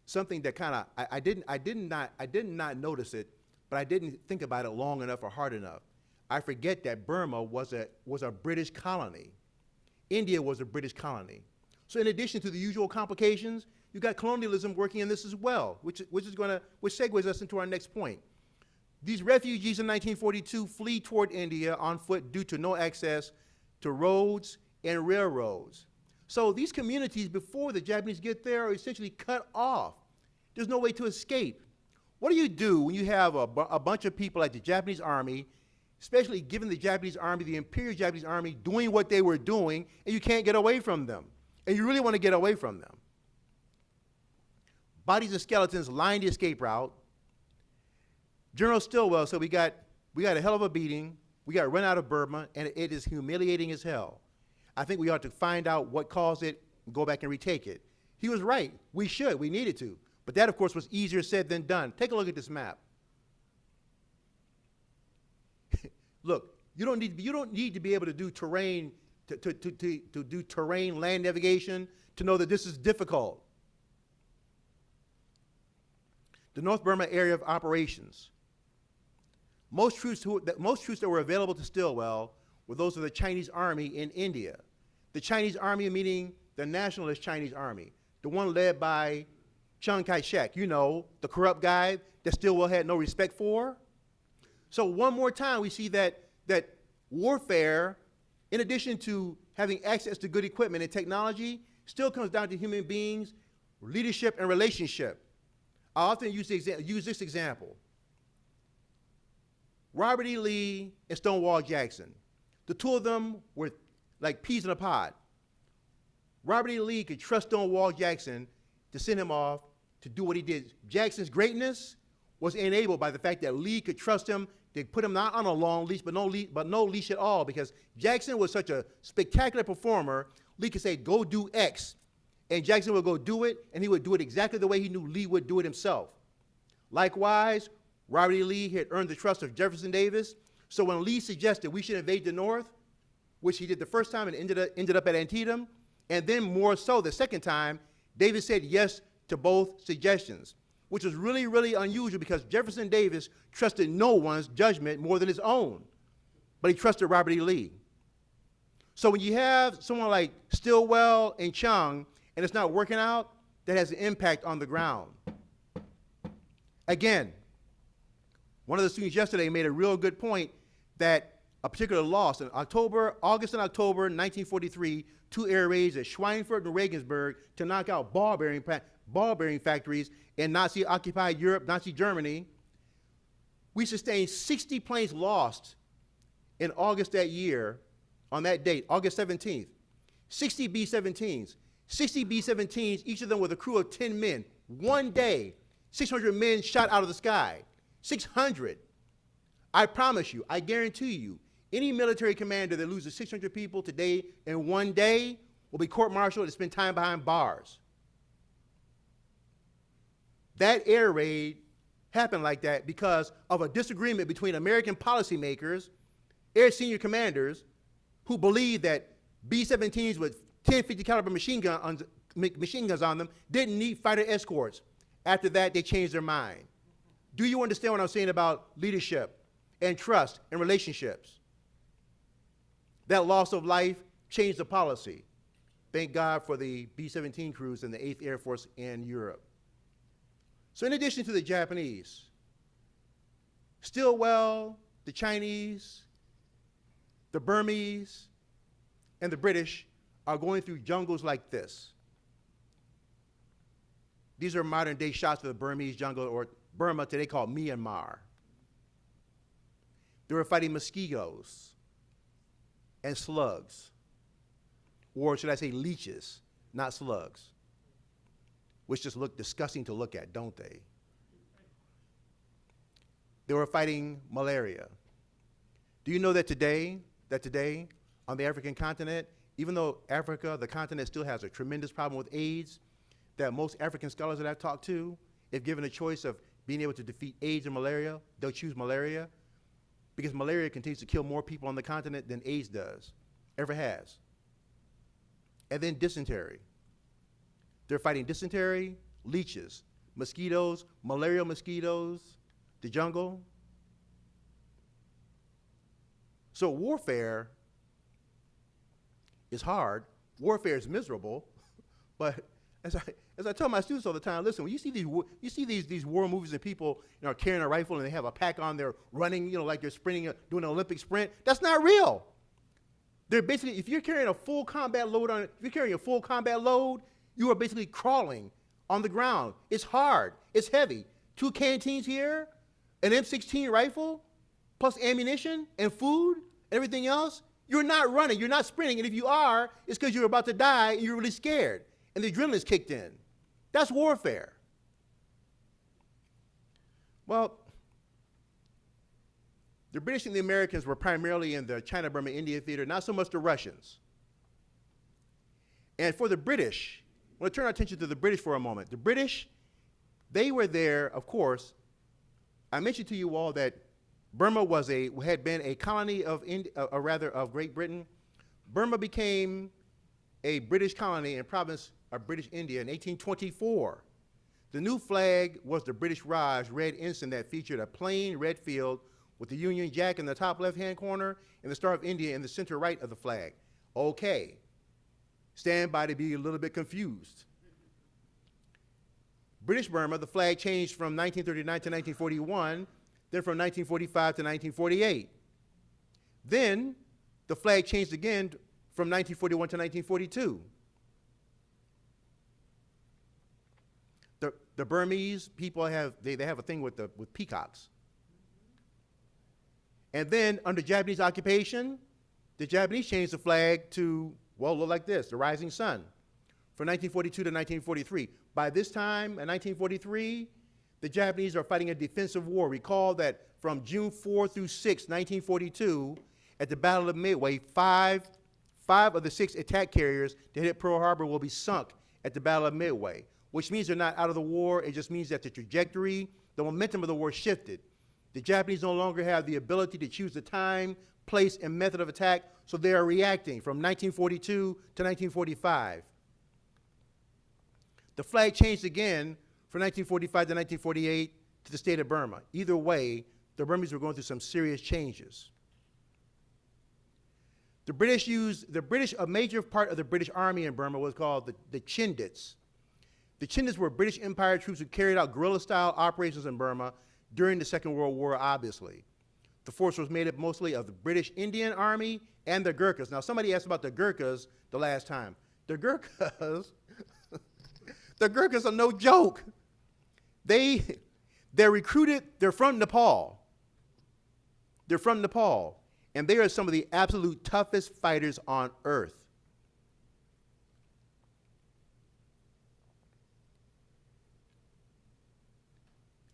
something that kind of, I did not notice it, but I didn't think about it long enough or hard enough. I forget that Burma was a British colony. India was a British colony. So in addition to the usual complications, you've got colonialism working in this as well, which segues us into our next point. These refugees in 1942 flee toward India on foot due to no access to roads and railroads. So these communities, before the Japanese get there, are essentially cut off. There's no way to escape. What do you do when you have a bunch of people like the Japanese Army, especially given the Japanese Army, the Imperial Japanese Army, doing what they were doing, and you can't get away from them? And you really want to get away from them. Bodies and skeletons line the escape route. General Stilwell said, we got a hell of a beating. We got run out of Burma, and it is humiliating as hell. I think we ought to find out what caused it and go back and retake it. He was right. We should. We needed to. But that, of course, was easier said than done. Take a look at this map. Look, you don't need to be able to do terrain to do terrain land navigation to know that this is difficult. The North Burma area of operations. Most troops that were available to Stilwell were those of the Chinese Army in India. The Chinese Army, meaning the nationalist Chinese Army, the one led by Chiang Kai-Shek, you know, the corrupt guy that Stilwell had no respect for. So one more time, we see that warfare in addition to having access to good equipment and technology, still comes down to human beings, leadership, and relationship. I often use this example. Robert E. Lee and Stonewall Jackson. The two of them were like peas in a pod. Robert E. Lee could trust Stonewall Jackson to send him off to do what he did. Jackson's greatness was enabled by the fact that Lee could trust him to put him not on a long leash, but no leash at all, because Jackson was such a spectacular performer. Lee could say, go do X, and Jackson would go do it, and he would do it exactly the way he knew Lee would do it himself. Likewise, Robert E. Lee had earned the trust of Jefferson Davis, so when Lee suggested we should invade the North, which he did the first time and ended up at Antietam, and then more so the second time, Davis said yes to both suggestions, which was really, really unusual because Jefferson Davis trusted no one's judgment more than his own, but he trusted Robert E. Lee. So when you have someone like Stilwell and Chung, and it's not working out, that has an impact on the ground. Again, one of the students yesterday made a real good point that a particular loss in August and October 1943, 2 air raids at Schweinfurt and Regensburg to knock out ball bearing factories in Nazi-occupied Europe, Nazi Germany. We sustained 60 planes lost in August that year, on that date, August 17th. 60 B-17s. 60 B-17s, each of them with a crew of 10 men. One day, 600 men shot out of the sky. 600. I promise you, I guarantee you, any military commander that loses 600 people today in one day will be court-martialed and spend time behind bars. That air raid happened like that because of a disagreement between American policymakers, air senior commanders, who believed that B-17s with 10-50 caliber machine guns on them didn't need fighter escorts. After that, they changed their mind. Do you understand what I'm saying about leadership and trust and relationships? That loss of life changed the policy. Thank God for the B-17 crews in the 8th Air Force in Europe. So in addition to the Japanese, Stilwell, the Chinese, the Burmese, and the British are going through jungles like this. These are modern day shots of the Burmese jungle, or Burma today called Myanmar. They were fighting mosquitoes and slugs, or should I say leeches, not slugs, which just look disgusting to look at, don't they? They were fighting malaria. Do you know that today, on the African continent, even though Africa, the continent, still has a tremendous problem with AIDS, that most African scholars that I've talked to, if given a choice of being able to defeat AIDS and malaria, they'll choose malaria, because malaria continues to kill more people on the continent than AIDS does, ever has. And then dysentery. They're fighting dysentery, leeches, mosquitoes, malarial mosquitoes, the jungle. So warfare is hard. Warfare is miserable. But as I tell my students all the time, listen, when you see these war movies and people are carrying a rifle and they have a pack on, they're running, like they're sprinting, doing an Olympic sprint, that's not real. They're basically, if you're carrying a full combat load you are basically crawling on the ground. It's hard, it's heavy. 2 canteens here, an M16 rifle, plus ammunition and food, everything else. You're not running, you're not sprinting, and if you are, it's because you're about to die and you're really scared, and the adrenaline's kicked in. That's warfare. Well, the British and the Americans were primarily in the China-Burma-India Theatre, not so much the Russians. And for the British, I want to turn our attention to the British for a moment. The British, they were there, of course. I mentioned to you all that Burma had been a colony of Great Britain. Burma became a British colony and province of British India in 1824. The new flag was the British Raj red ensign that featured a plain red field with the Union Jack in the top left-hand corner and the Star of India in the center right of the flag. Okay, stand by to be a little bit confused. British Burma, the flag changed from 1939 to 1941, then from 1945 to 1948. Then the flag changed again from 1941 to 1942. The Burmese people have they have a thing with peacocks. And then under Japanese occupation, the Japanese changed the flag to, well, look like this, the rising sun, from 1942 to 1943. By this time, in 1943, the Japanese are fighting a defensive war. Recall that from June 4 through 6, 1942, at the Battle of Midway, five of the 6 attack carriers that hit Pearl Harbor will be sunk at the Battle of Midway, which means they're not out of the war. It just means that the trajectory, the momentum of the war shifted. The Japanese no longer have the ability to choose the time, place, and method of attack, so they are reacting from 1942 to 1945. The flag changed again from 1945 to 1948 to the state of Burma. Either way, the Burmese were going through some serious changes. A major part of the British Army in Burma was called the Chindits. The Chindits were British Empire troops who carried out guerrilla-style operations in Burma during the Second World War, obviously. The force was made up mostly of the British Indian Army and the Gurkhas. Now, somebody asked about the Gurkhas the last time. The Gurkhas, the Gurkhas are no joke. They're recruited, they're from Nepal. They're from Nepal, and they are some of the absolute toughest fighters on earth.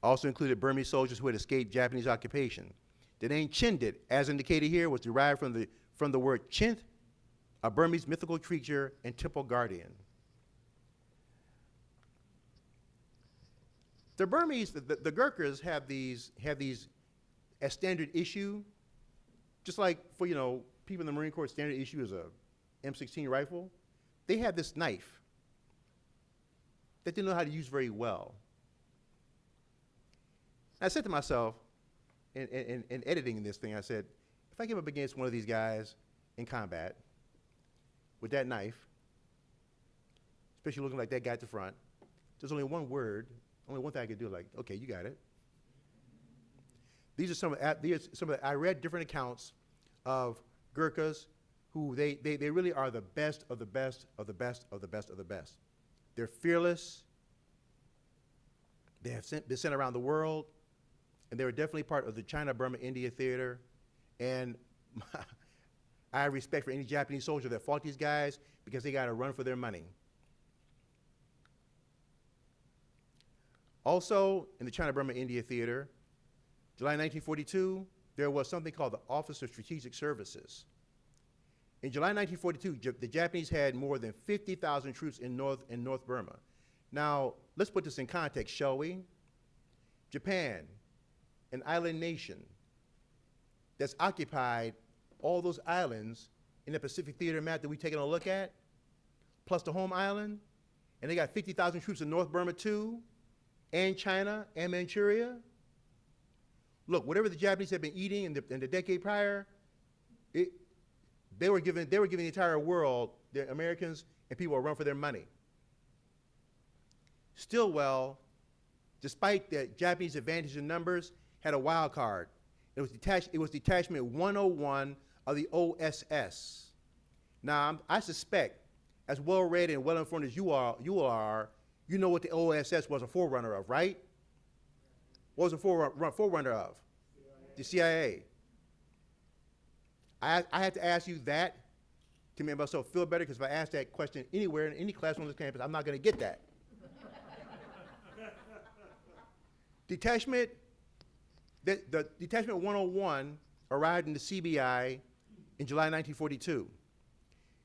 Also included Burmese soldiers who had escaped Japanese occupation. The name Chindit, as indicated here, was derived from the word Chint, a Burmese mythical creature and temple guardian. The Burmese, the Gurkhas have these as standard issue, just like for people in the Marine Corps, standard issue is a M16 rifle. They have this knife that they know how to use very well. I said to myself, in editing this thing, I said, if I came up against one of these guys in combat with that knife, especially looking like that guy at the front, there's only one word, only one thing I could do, like, okay, you got it. These are some of the, I read different accounts of Gurkhas who they really are the best of the best of the best of the best of the best. They're fearless. They have been sent around the world, and they were definitely part of the China-Burma-India Theatre. And I have respect for any Japanese soldier that fought these guys because they got to run for their money. Also, in the China-Burma-India Theatre, July 1942, there was something called the Office of Strategic Services. In July 1942, the Japanese had more than 50,000 troops in North Burma. Now, let's put this in context, shall we? Japan, an island nation that's occupied all those islands in the Pacific Theater map that we've taken a look at, plus the home island, and they got 50,000 troops in North Burma too, and China and Manchuria. Look, whatever the Japanese had been eating in the decade prior, they were giving the entire world, the Americans and people, a run for their money. Stilwell, despite the Japanese advantage in numbers, had a wild card. It was Detachment 101 of the OSS. Now, I suspect, as well-read and well-informed as you are, you know what the OSS was a forerunner of, right? What was a forerunner of? The CIA. I had to ask you that to make myself feel better, because if I ask that question anywhere in any classroom on this campus, I'm not going to get that. The Detachment 101 arrived in the CBI in July 1942.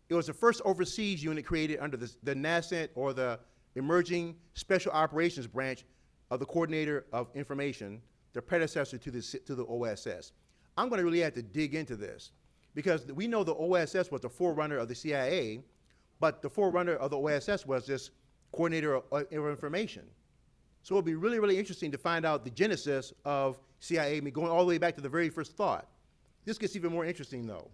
It was the first overseas unit created under the NASCENT, or the Emerging Special Operations Branch of the Coordinator of Information, the predecessor to the OSS. I'm going to really have to dig into this, because we know the OSS was the forerunner of the CIA, but the forerunner of the OSS was this Coordinator of Information. So it'll be really, really interesting to find out the genesis of CIA, going all the way back to the very first thought. This gets even more interesting, though.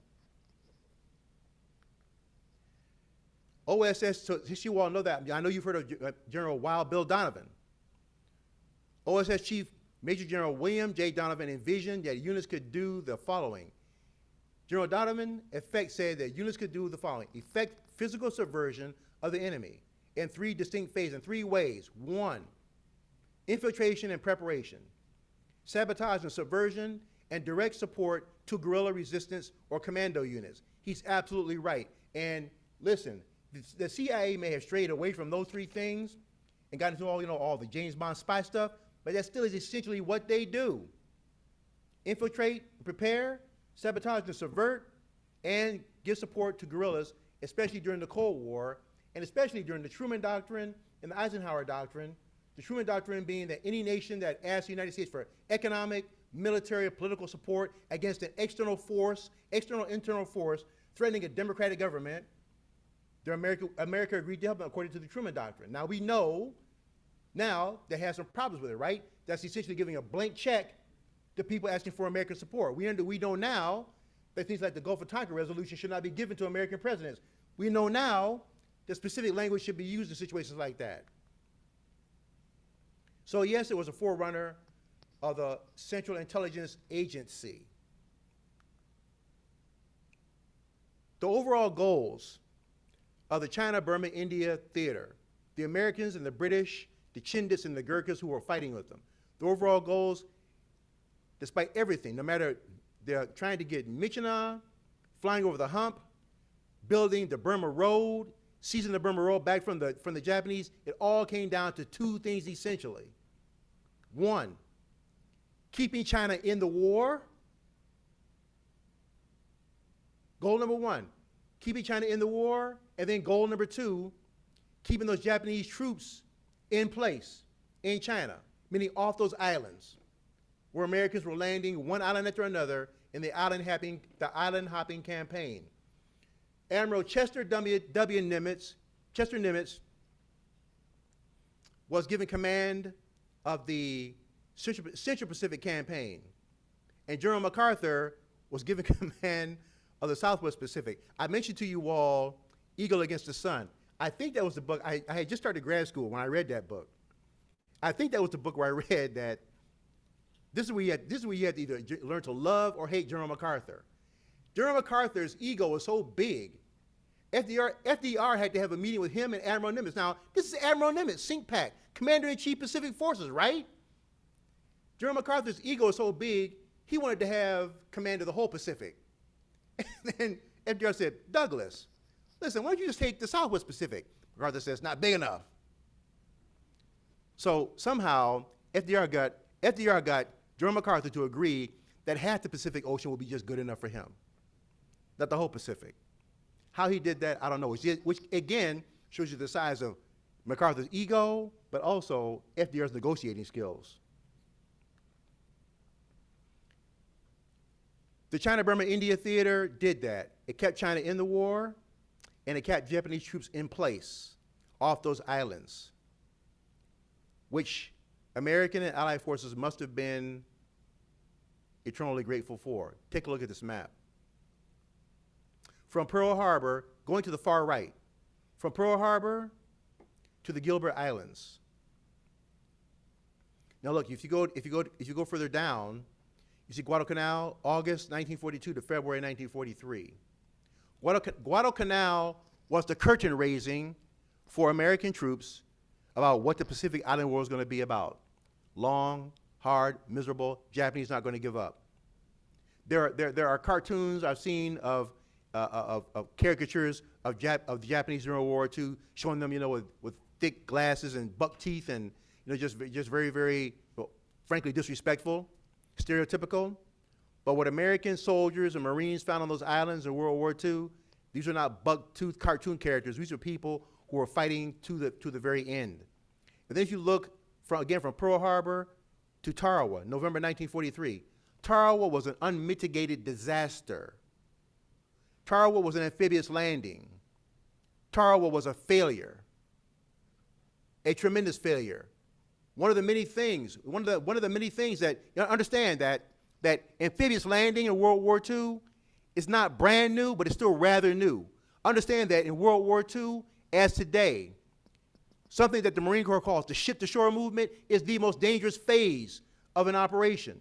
OSS, so you all know that. I know you've heard of General Wild Bill Donovan. OSS Chief Major General William J. Donovan envisioned that units could do the following: General Donovan said that units could do the following: effect physical subversion of the enemy in three distinct phases, in three ways. One, infiltration and preparation, sabotage and subversion, and direct support to guerrilla resistance or commando units. He's absolutely right. And listen, the CIA may have strayed away from those three things and got into all the James Bond spy stuff, but that still is essentially what they do. Infiltrate, prepare, sabotage and subvert, and give support to guerrillas, especially during the Cold War, and especially during the Truman Doctrine and the Eisenhower Doctrine. The Truman Doctrine being that any nation that asks the United States for economic, military, political support against an external force, internal force, threatening a democratic government, America agreed to help them according to the Truman Doctrine. Now we know now they have some problems with it, right? That's essentially giving a blank check to people asking for American support. We know now that things like the Gulf of Tonkin resolution should not be given to American presidents. We know now that specific language should be used in situations like that. So yes, it was a forerunner of the Central Intelligence Agency. The overall goals of the China-Burma-India Theatre, the Americans and the British, the Chindits and the Gurkhas who were fighting with them, the overall goals, despite everything, no matter they're trying to get Michina, flying over the hump, building the Burma Road, seizing the Burma Road back from the Japanese, it all came down to two things essentially. One, keeping China in the war. Goal number one, keeping China in the war, and then goal number two, keeping those Japanese troops in place in China, meaning off those islands where Americans were landing one island after another in the island hopping campaign. Admiral Chester Nimitz was given command of the Central Pacific Campaign, and General MacArthur was given command of the Southwest Pacific. I mentioned to you all Eagle Against the Sun. I think that was the book, I had just started grad school when I read that book. I think that was the book where I read that this is where you had to either learn to love or hate General MacArthur. General MacArthur's ego was so big, FDR had to have a meeting with him and Admiral Nimitz. Now, this is Admiral Nimitz, CINCPAC, Commander-in-Chief Pacific Forces, right? General MacArthur's ego is so big, he wanted to have command of the whole Pacific. And then FDR said, Douglas, listen, why don't you just take the Southwest Pacific? MacArthur says, not big enough. So somehow, FDR got General MacArthur to agree that half the Pacific Ocean will be just good enough for him, not the whole Pacific. How he did that, I don't know, which again shows you the size of MacArthur's ego, but also FDR's negotiating skills. The China-Burma-India Theatre did that. It kept China in the war, and it kept Japanese troops in place off those islands, which American and Allied forces must have been eternally grateful for. Take a look at this map. From Pearl Harbor, going to the far right, from Pearl Harbor to the Gilbert Islands. Now look, if you go further down, you see Guadalcanal, August 1942 to February 1943. Guadalcanal was the curtain raising for American troops about what the Pacific Island War was going to be about. Long, hard, miserable, Japanese not going to give up. There are cartoons I've seen of caricatures of the Japanese during World War II, showing them, with thick glasses and buck teeth, and just very, very, well, frankly, disrespectful, stereotypical. But what American soldiers and Marines found on those islands in World War II, these are not buck-toothed cartoon characters. These are people who are fighting to the very end. And then if you look from Pearl Harbor to Tarawa, November 1943, Tarawa was an unmitigated disaster. Tarawa was an amphibious landing. Tarawa was a failure, a tremendous failure. One of the many things that, understand that amphibious landing in World War II is not brand new, but it's still rather new. Understand that in World War II, as today, something that the Marine Corps calls the ship-to-shore movement is the most dangerous phase of an operation.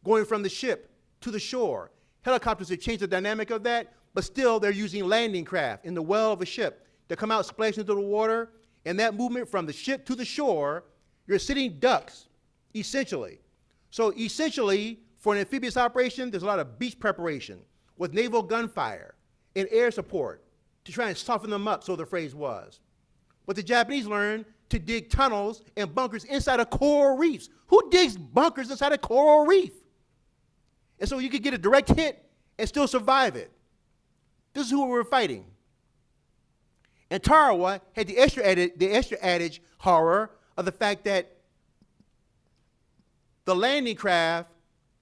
Going from the ship to the shore, Helicopters have changed the dynamic of that, but still they're using landing craft in the well of a ship to come out, splash into the water, and that movement from the ship to the shore, you're sitting ducks, essentially. So essentially, for an amphibious operation, there's a lot of beach preparation with naval gunfire and air support to try and soften them up, so the phrase was. But the Japanese learned to dig tunnels and bunkers inside of coral reefs. Who digs bunkers inside a coral reef? And so you could get a direct hit and still survive it. This is who we were fighting. And Tarawa had the extra added horror of the fact that the landing craft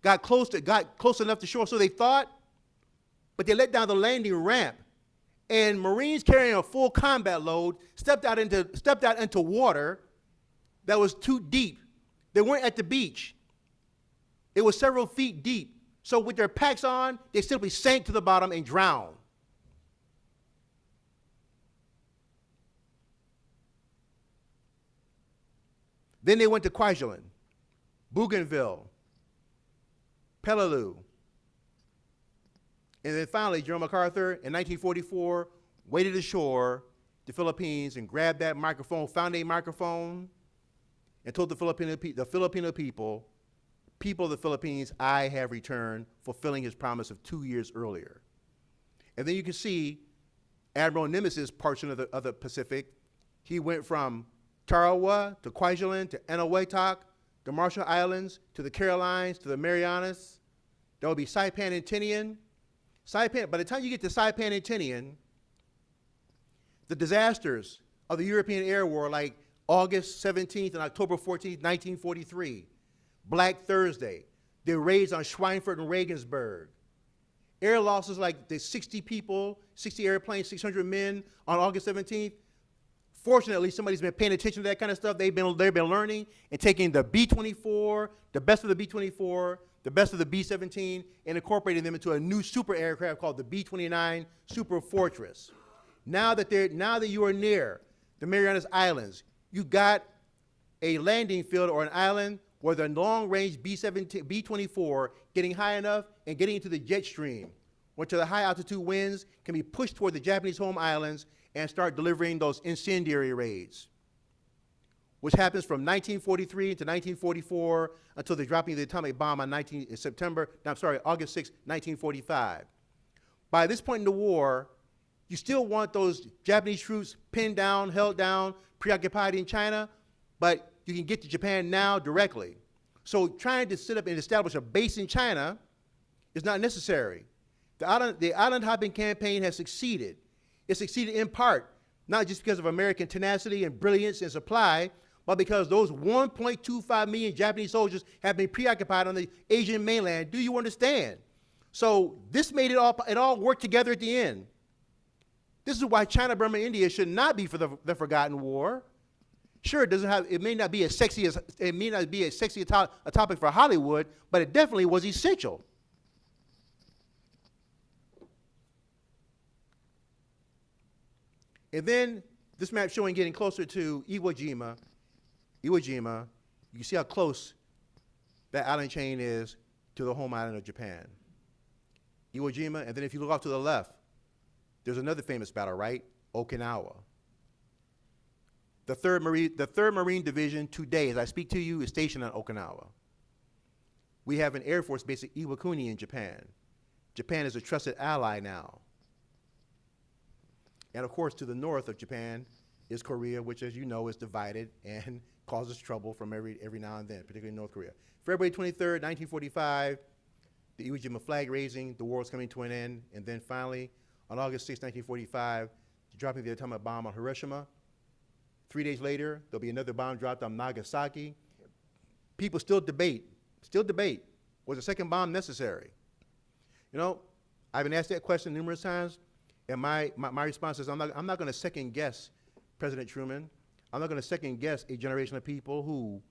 got close enough to shore, so they thought, but they let down the landing ramp. And Marines carrying a full combat load stepped out into water that was too deep. They weren't at the beach. It was several feet deep. So with their packs on, they simply sank to the bottom and drowned. Then they went to Kwajalein, Bougainville, Peleliu. And then finally, General MacArthur in 1944 waded ashore the Philippines and grabbed that microphone, found a microphone, and told the Filipino people of the Philippines, I have returned, fulfilling his promise of 2 years earlier. And then you can see Admiral Nimiz's portion of the Pacific. He went from Tarawa to Kwajalein to Eniwetok, the Marshall Islands, to the Carolines, to the Marianas. There will be Saipan and Tinian. Saipan, by the time you get to Saipan and Tinian, the disasters of the European Air War, like August 17th and October 14th, 1943, Black Thursday, the raids on Schweinfurt and Regensburg, air losses like the 60 people, 60 airplanes, 600 men on August 17th. Fortunately, somebody's been paying attention to that kind of stuff. They've been learning and taking the B-24, the best of the B-24, the best of the B-17, and incorporating them into a new super aircraft called the B-29 Super Fortress. Now that you are near the Marianas Islands, you got a landing field or an island where the long-range B-24 getting high enough and getting into the jet stream, where to the high-altitude winds can be pushed toward the Japanese home islands and start delivering those incendiary raids, which happens from 1943 to 1944 until the dropping of the atomic bomb on August 6, 1945. By this point in the war, you still want those Japanese troops pinned down, held down, preoccupied in China, but you can get to Japan now directly. So trying to set up and establish a base in China is not necessary. The island hopping campaign has succeeded. It succeeded in part, not just because of American tenacity and brilliance and supply, but because those 1.25 million Japanese soldiers have been preoccupied on the Asian mainland. Do you understand? So this made it all work together at the end. This is why China-Burma-India should not be for the forgotten war. Sure, it may not be as sexy a topic for Hollywood, but it definitely was essential. And then this map showing getting closer to Iwo Jima, you can see how close that island chain is to the home island of Japan. Iwo Jima, and then if you look off to the left, there's another famous battle, right? Okinawa. The 3rd Marine Division today, as I speak to you, is stationed on Okinawa. We have an Air Force base at Iwakuni in Japan. Japan is a trusted ally now. And of course, to the north of Japan is Korea, which, as you know, is divided and causes trouble from every now and then, particularly North Korea. February 23rd, 1945, the Iwo Jima flag raising, the war is coming to an end, and then finally, on August 6, 1945, dropping the atomic bomb on Hiroshima. 3 days later, there'll be another bomb dropped on Nagasaki. People still debate, was a second bomb necessary? You know, I've been asked that question numerous times, and my response is I'm not going to second guess President Truman. I'm not going to second guess a generation of people who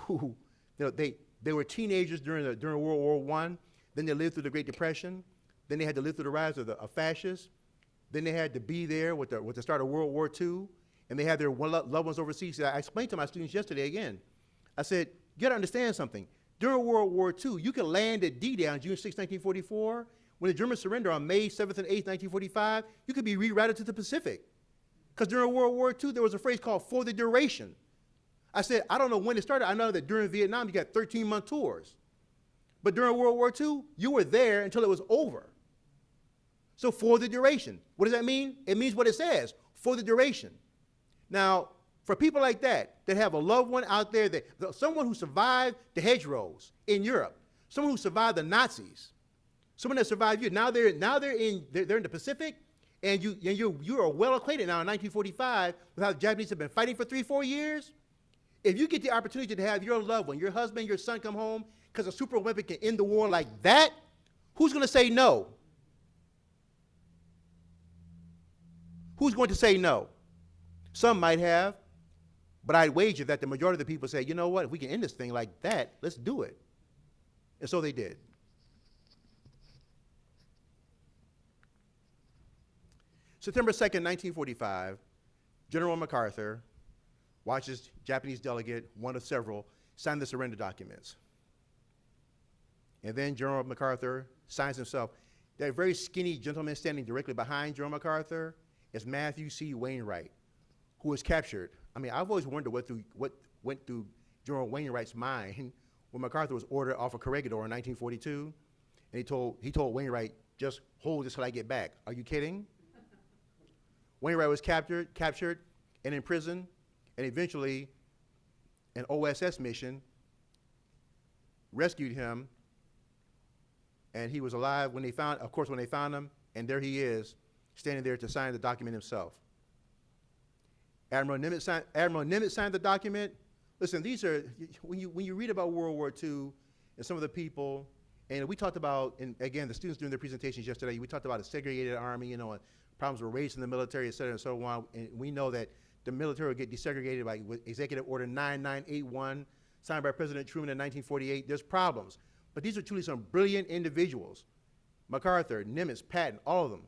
you know, they were teenagers during World War I, then they lived through the Great Depression, then they had to live through the rise of fascists, then they had to be there with the start of World War II, and they had their loved ones overseas. I explained to my students yesterday again. I said, you got to understand something. During World War II, you could land at D-Day on June 6, 1944, when the Germans surrendered on May 7th and 8th, 1945, you could be rerouted to the Pacific. Because during World War II, there was a phrase called "for the duration." I said, I don't know when it started. I know that during Vietnam, you got 13-month tours. But during World War II, you were there until it was over. So for the duration. What does that mean? It means what it says, for the duration. Now, for people like that have a loved one out there, someone who survived the hedgerows in Europe, someone who survived the Nazis, someone that survived you, now they're in the Pacific, and you are well acquainted now in 1945 with how the Japanese have been fighting for 3-4 years. If you get the opportunity to have your loved one, your husband, your son come home because a super weapon can end the war like that, who's going to say no? Who's going to say no? Some might have, but I'd wager that the majority of the people say, you know what, if we can end this thing like that, let's do it. And so they did. September 2nd, 1945, General MacArthur watches Japanese delegate, one of several, sign the surrender documents. And then General MacArthur signs himself. That very skinny gentleman standing directly behind General MacArthur is Matthew C. Wainwright, who was captured. I mean, I've always wondered what went through General Wainwright's mind when MacArthur was ordered off of Corregidor in 1942, and he told Wainwright, just hold this till I get back. Are you kidding? Wainwright was captured and imprisoned, and eventually an OSS mission rescued him, and he was alive when they found him, and there he is, standing there to sign the document himself. Admiral Nimitz signed the document. Listen, these are, when you read about World War II and some of the people, and we talked about, and again, the students doing their presentations yesterday, we talked about a segregated army, and problems were raised in the military, et cetera, and so on, and we know that the military would get desegregated by Executive Order 9981, signed by President Truman in 1948. There's problems. But these are truly some brilliant individuals. MacArthur, Nimitz, Patton, all of them.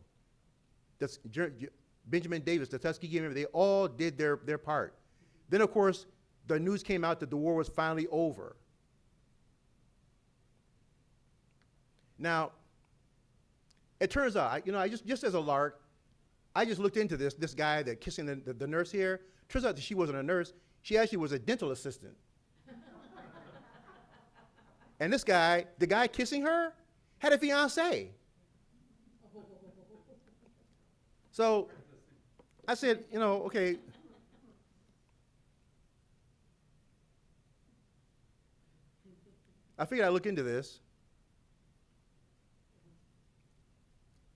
Benjamin Davis, the Tuskegee, they all did their part. Then, of course, the news came out that the war was finally over. Now, it turns out, I just as a lark, I just looked into this guy that kissing the nurse here. Turns out that she wasn't a nurse. She actually was a dental assistant. And this guy, the guy kissing her, had a fiance. So I said, okay. I figured I'd look into this.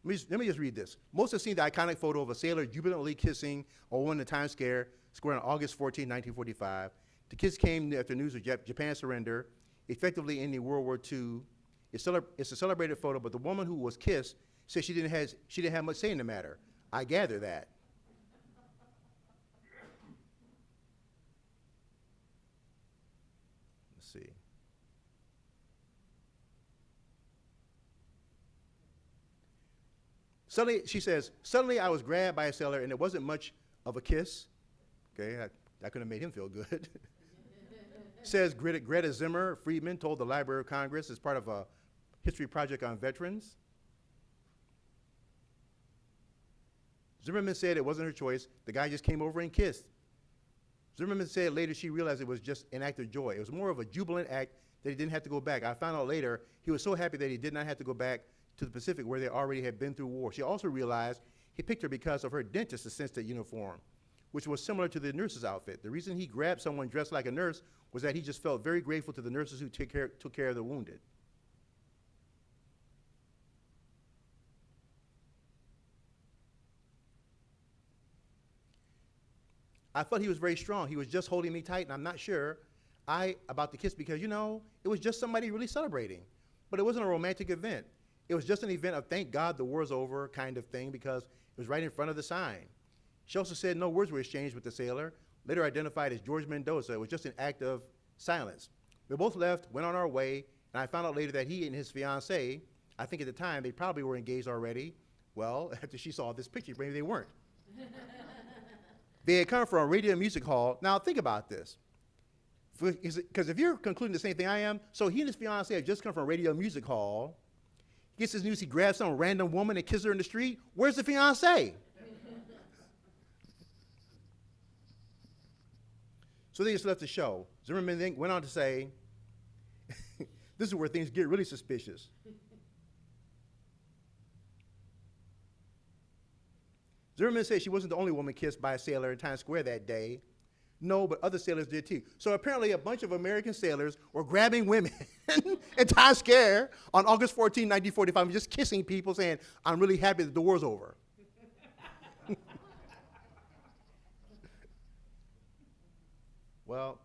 Let me just read this. Most have seen the iconic photo of a sailor jubilantly kissing a woman in Times Square on August 14, 1945. The kiss came after news of Japan's surrender, effectively ending World War II. It's a celebrated photo, but the woman who was kissed said she didn't have much say in the matter. I gather that. Let's see. Suddenly, she says, suddenly I was grabbed by a sailor, and it wasn't much of a kiss. Okay, that could have made him feel good. Says Greta Zimmer Friedman told the Library of Congress as part of a history project on veterans. Zimmerman said it wasn't her choice. The guy just came over and kissed. Zimmerman said later she realized it was just an act of joy. It was more of a jubilant act that he didn't have to go back. I found out later he was so happy that he did not have to go back to the Pacific where they already had been through war. She also realized he picked her because of her dentist assistant uniform, which was similar to the nurse's outfit. The reason he grabbed someone dressed like a nurse was that he just felt very grateful to the nurses who took care of the wounded. I thought he was very strong. He was just holding me tight, and I'm not sure about the kiss because, it was just somebody really celebrating. But it wasn't a romantic event. It was just an event of thank God the war's over kind of thing because it was right in front of the sign. She also said no words were exchanged with the sailor, later identified as George Mendoza. It was just an act of silence. We both left, went on our way, and I found out later that he and his fiancée, I think at the time they probably were engaged already. Well, after she saw this picture, maybe they weren't. They had come from a radio music hall. Now think about this. Because if you're concluding the same thing I am, so he and his fiancée had just come from a radio music hall. gets his news, he grabs some random woman and kisses her in the street. Where's the fiance? So they just left the show. Zimmerman then went on to say, this is where things get really suspicious. Zimmerman said she wasn't the only woman kissed by a sailor in Times Square that day. No, but other sailors did too. So apparently a bunch of American sailors were grabbing women in Times Square on August 14, 1945, and just kissing people saying, I'm really happy that the war's over. Well,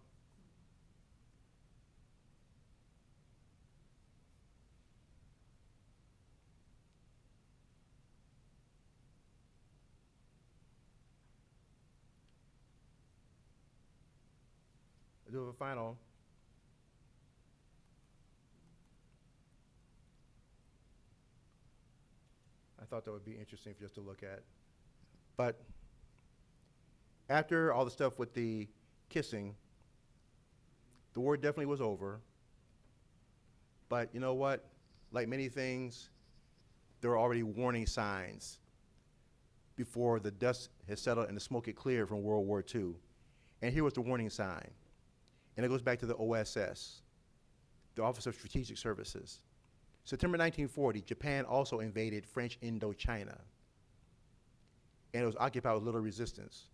I do have a final. I thought that would be interesting just to look at. But after all the stuff with the kissing, the war definitely was over. But you know what? Like many things, there were already warning signs before the dust had settled and the smoke had cleared from World War II. And here was the warning sign. And it goes back to the OSS, the Office of Strategic Services. September 1940, Japan also invaded French Indochina. And it was occupied with little resistance.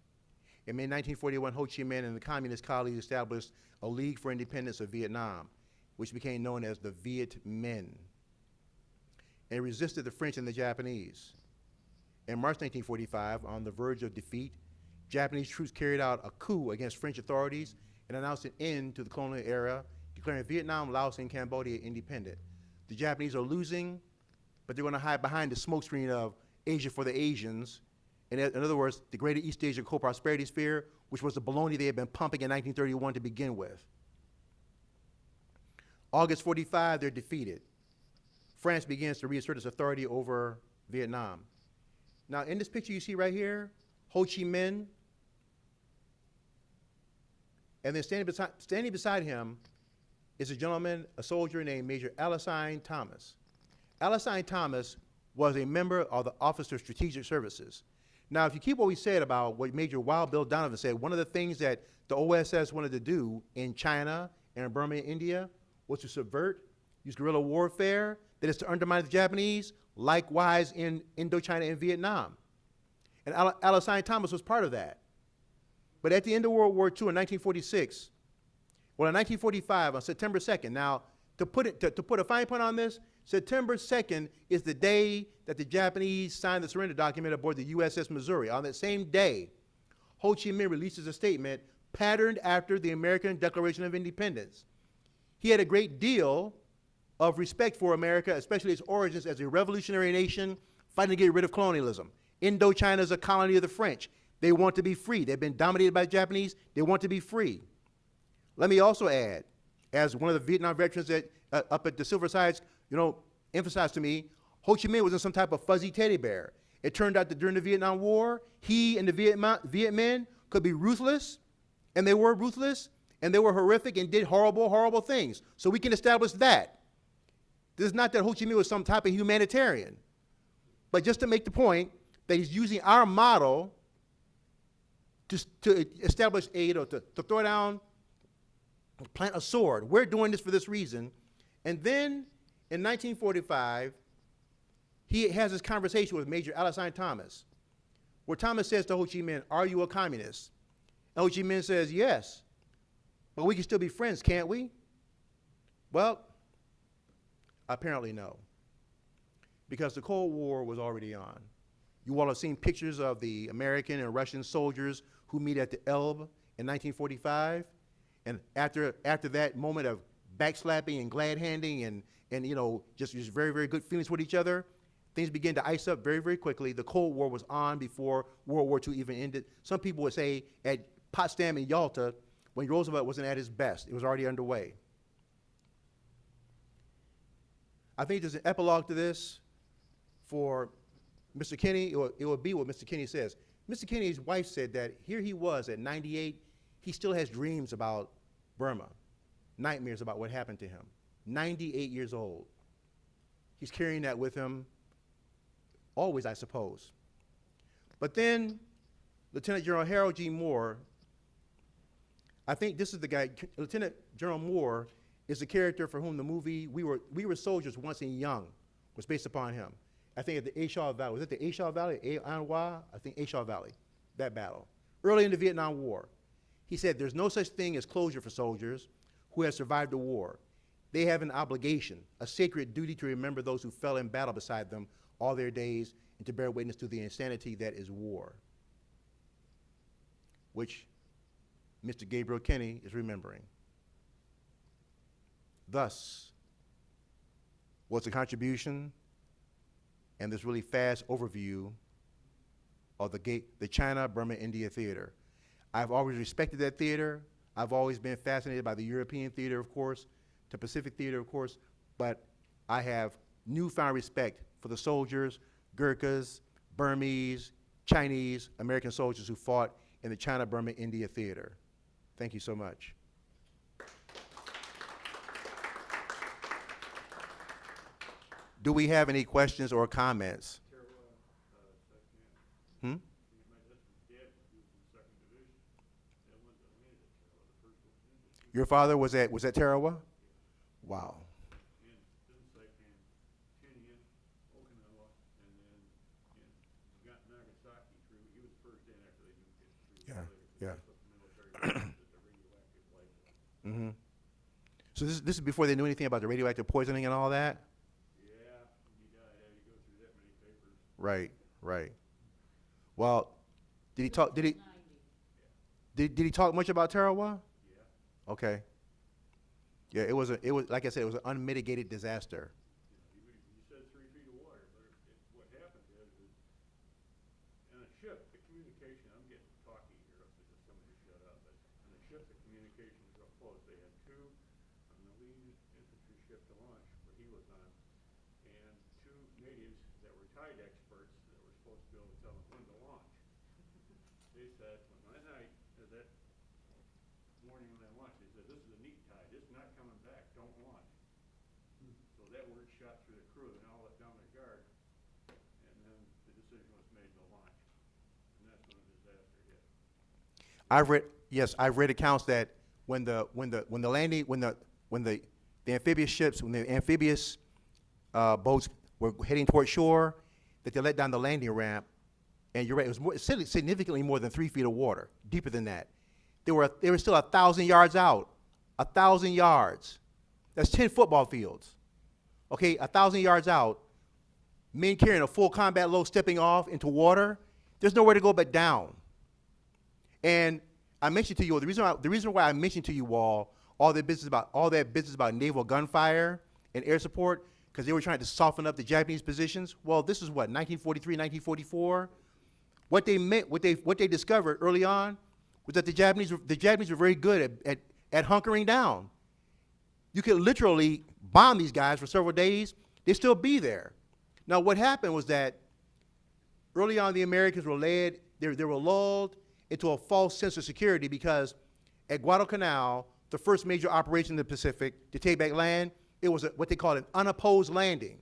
In May 1941, Ho Chi Minh and the Communist colleagues established a League for Independence of Vietnam, which became known as the Viet Minh. And it resisted the French and the Japanese. In March 1945, on the verge of defeat, Japanese troops carried out a coup against French authorities and announced an end to the colonial era, declaring Vietnam, Laos, and Cambodia independent. The Japanese are losing, but they're going to hide behind the smokescreen of Asia for the Asians. In other words, the Greater East Asia Co-Prosperity Sphere, which was the baloney they had been pumping in 1931 to begin with. August 45, they're defeated. France begins to reassert its authority over Vietnam. Now, in this picture you see right here, Ho Chi Minh, and then standing beside him is a gentleman, a soldier named Major Alasine Thomas. Alasine Thomas was a member of the Office of Strategic Services. Now, if you keep what we said about what Major Wild Bill Donovan said, one of the things that the OSS wanted to do in China and in Burma and India was to subvert, use guerrilla warfare, that is to undermine the Japanese, likewise in Indochina and Vietnam. And Alasine Thomas was part of that. But at the end of World War II in 1946, well, in 1945, on September 2nd, now, to put a fine point on this, September 2nd is the day that the Japanese signed the surrender document aboard the USS Missouri. On that same day, Ho Chi Minh releases a statement patterned after the American Declaration of Independence. He had a great deal of respect for America, especially its origins as a revolutionary nation fighting to get rid of colonialism. Indochina is a colony of the French. They want to be free. They've been dominated by the Japanese. They want to be free. Let me also add, as one of the Vietnam veterans that up at the Silver Sides, emphasized to me, Ho Chi Minh was in some type of fuzzy teddy bear. It turned out that during the Vietnam War, he and the Viet Minh could be ruthless, and they were ruthless, and they were horrific and did horrible, horrible things. So we can establish that. This is not that Ho Chi Minh was some type of humanitarian, but just to make the point that he's using our model to establish aid or to throw down, plant a sword. We're doing this for this reason. And then in 1945, he has this conversation with Major Alasine Thomas, where Thomas says to Ho Chi Minh, "Are you a communist?" And Ho Chi Minh says, "Yes, but we can still be friends, can't we?" Well, apparently no, because the Cold War was already on. You all have seen pictures of the American and Russian soldiers who meet at the Elbe in 1945. And after that moment of backslapping and glad-handing and just very, very good feelings with each other, things began to ice up very, very quickly. The Cold War was on before World War II even ended. Some people would say at Potsdam and Yalta, when Roosevelt wasn't at his best, it was already underway. I think there's an epilogue to this for Mr. Kinney. It will be what Mr. Kinney says. Mr. Kinney's wife said that here he was at 98, he still has dreams about Burma, nightmares about what happened to him. 98 years old. He's carrying that with him always, I suppose. But then Lieutenant General Harold G. Moore, I think this is the guy, Lieutenant General Moore is the character for whom the movie We Were Soldiers Once and Young was based upon him. I think at the Ashaw Valley. Was it the Ashaw Valley? Anwa? I think Ashaw Valley, that battle. Early in the Vietnam War. He said, there's no such thing as closure for soldiers who have survived the war. They have an obligation, a sacred duty to remember those who fell in battle beside them all their days and to bear witness to the insanity that is war, which Mr. Gabriel Kinney is remembering. Thus was the contribution and this really fast overview of the China-Burma-India Theatre. I've always respected that theater. I've always been fascinated by the European theater, of course, the Pacific theater, of course, but I have newfound respect for the soldiers, Gurkhas, Burmese, Chinese, American soldiers who fought in the China-Burma-India Theatre. Thank you so much. Do we have any questions or comments? Hmm? Your father was at Tarawa? Wow. Yeah. Mm-hmm. So this is before they knew anything about the radioactive poisoning and all that? Yeah, he died. Had to go through that many papers. Right, right. Well, did he talk? Did he talk much about Tarawa? Yeah. Okay. Yeah, it was like I said, it was an unmitigated disaster. He said 3 feet of water, but what happened is in a ship, the communication, I'm getting talky here, so just somebody shut up, but in a ship, the communication was real close. They had 2 on the lead infantry ship to launch, where he was on, and 2 natives that were tide experts that were supposed to be able to tell them when to launch. They said, when that night, or that morning when they launched, they said, this is a neat tide, it's not coming back, don't launch. So that word shot through the crew, and all let down their guard, and then the decision was made to launch. And that's when the disaster hit. I've read accounts that when the amphibious boats were heading toward shore, that they let down the landing ramp, and you're right, it was significantly more than 3 feet of water, deeper than that. They were still 1,000 yards out, 1,000 yards. That's 10 football fields. Okay, 1,000 yards out, men carrying a full combat load stepping off into water, there's nowhere to go but down. And I mentioned to you, the reason why I mentioned to you all that business about naval gunfire and air support, because they were trying to soften up the Japanese positions. Well, this is what, 1943, 1944? What they discovered early on was that the Japanese were very good at hunkering down. You could literally bomb these guys for several days, they'd still be there. Now what happened was that early on the Americans were they were lulled into a false sense of security because at Guadalcanal, the first major operation in the Pacific to take back land, it was what they called an unopposed landing.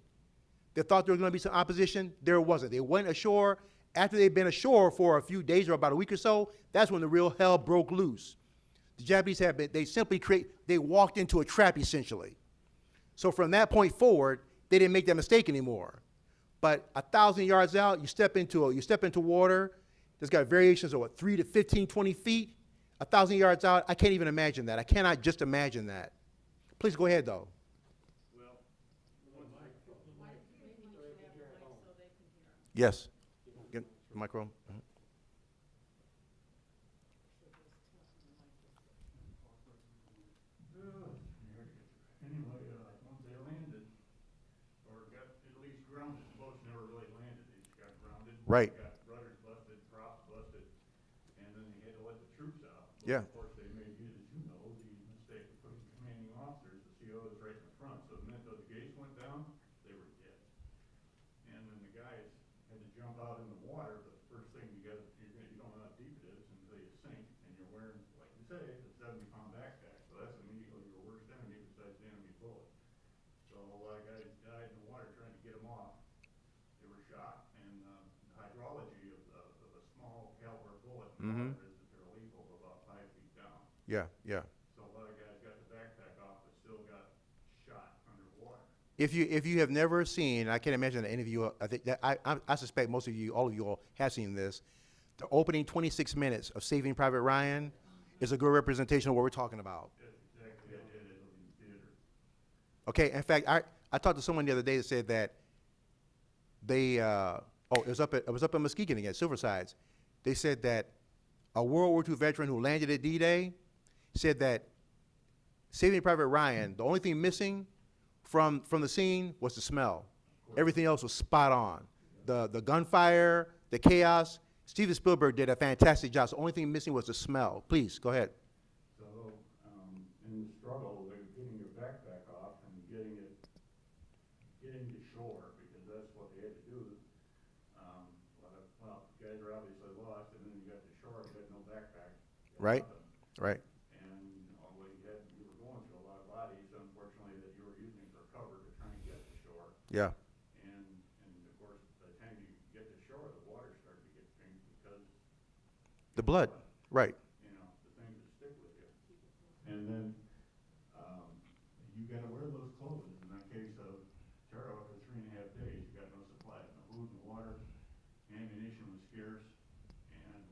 They thought there was going to be some opposition, there wasn't. They went ashore. After they'd been ashore for a few days or about a week or so, that's when the real hell broke loose. The Japanese they walked into a trap essentially. So from that point forward, they didn't make that mistake anymore. But 1,000 yards out, you step into water. There's got variations of 3 to 15, 20 feet. 1,000 yards out, I can't even imagine that. I cannot just imagine that. Please go ahead though. Well, Yes. Get the microphone. Mm-hmm. anyway, once they landed, or got at least grounded, the boats never really landed, they just got grounded. Right. Got rudders busted, props busted, and then they had to let the troops out. But Yeah. of course, they made, as you know, the mistake of putting commanding officers, the COs, right in the front. So the minute those gates went down, they were dead. And then the guys had to jump out in the water, but the first thing you don't know how deep it is until you sink, and you're wearing, like you say, a 70-pound backpack. So that's immediately your worst enemy besides the enemy bullet. So a lot of guys died in the water trying to Yeah, yeah. So a lot of guys got the backpack off, but still got shot underwater. If you have never seen, I can't imagine that any of you, I think that I suspect most of you, all of you all have seen this. The opening 26 minutes of Saving Private Ryan is a good representation of what we're talking about. That's exactly what I did in the theater. Okay, in fact, I talked to someone the other day that said that they, it was up in Muskegon again, Silversides. They said that a World War II veteran who landed at D-Day said that Saving Private Ryan, the only thing missing from the scene was the smell. Everything else was spot on. The gunfire, the chaos. Steven Spielberg did a fantastic job. So the only thing missing was the smell. Please, go ahead. So, in the struggle with getting your backpack off and getting to shore, because that's what they had to do, guys were obviously lost, and then you got to shore, you had no backpack. Right, Nothing. right. And you were going through a lot of bodies, unfortunately, that you were using for cover to try and get to shore. Yeah, And of course, by the time you get to shore, the water started to get pink because, the blood, right. you know, the things that stick with you. And then, you gotta wear those clothes. In that case of Tara, for 3.5 days, you got no supply, no food, no water, ammunition was scarce, and,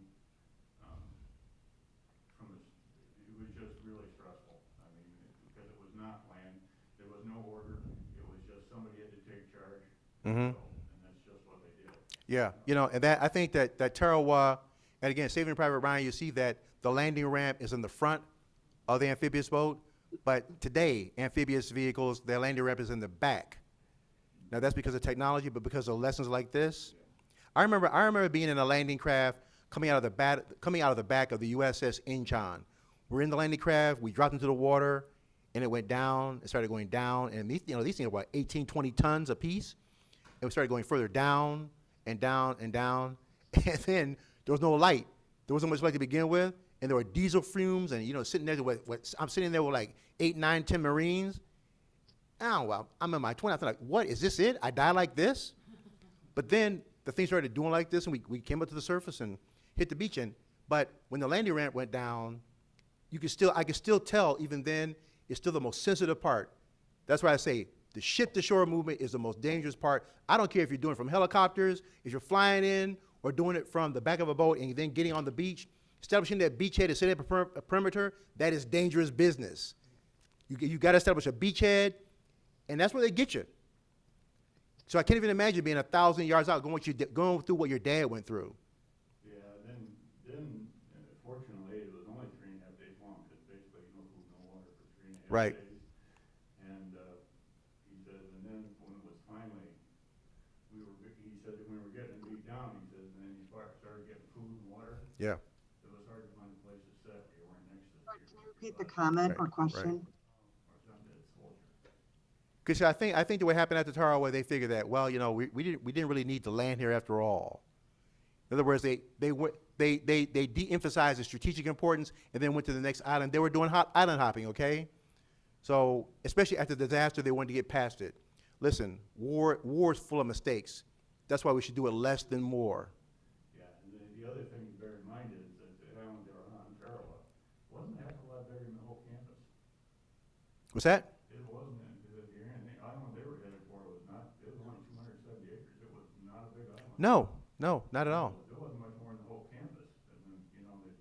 it was just really stressful. I mean, because it was not planned, there was no order, it was just somebody had to take charge. Mm-hmm. And that's just what they did. Yeah, you know, and I think that Tarawa, and again, Saving Private Ryan, you see that the landing ramp is in the front of the amphibious boat, but today, amphibious vehicles, their landing ramp is in the back. Now, that's because of technology, but because of lessons like this. I remember being in a landing craft coming out of the back of the USS Incheon. We're in the landing craft, we dropped into the water, and it went down, it started going down, and these things are what, 18, 20 tons apiece? And we started going further down and down and down, and then there was no light. There wasn't much light to begin with, and there were diesel fumes, and sitting there I'm sitting there with like 8, 9, 10 Marines. Oh, well, I'm in my 20s. I'm like, what, is this it? I die like this? But then the thing started doing like this, and we came up to the surface and hit the beach. But when the landing ramp went down, I could still tell, even then, it's still the most sensitive part. That's why I say the ship-to-shore movement is the most dangerous part. I don't care if you're doing it from helicopters, if you're flying in, or doing it from the back of a boat and then getting on the beach. Establishing that beachhead and setting up a perimeter, that is dangerous business. You got to establish a beachhead, and that's where they get you. So I can't even imagine being 1,000 yards out going through what your dad went through. Yeah, then fortunately, it was only 3.5 days long, because basically no food, no water for 3.5 Right. days. And he says, and then when it was finally, he said that when we were getting beat down, he says, and then you started getting food and water, Yeah. it was hard to find a place to sit. You weren't next to Can you repeat the comment or Right, question? or some dead soldier. Because I think that what happened after Tarawa, they figured that, well, we didn't really need to land here after all. In other words, they de-emphasized the strategic importance and then went to the next island. They were doing island hopping, okay? So especially after the disaster, they wanted to get past it. Listen, war is full of mistakes. That's why we should do it less than more. Yeah, and the other thing to bear in mind is that the island they were on, Tarawa, wasn't a heck of a lot bigger than the whole campus. What's that? It wasn't, the island they were headed for was it was only 270 acres. It was not a big island. No, not at all. There wasn't much more than the whole campus. And then, they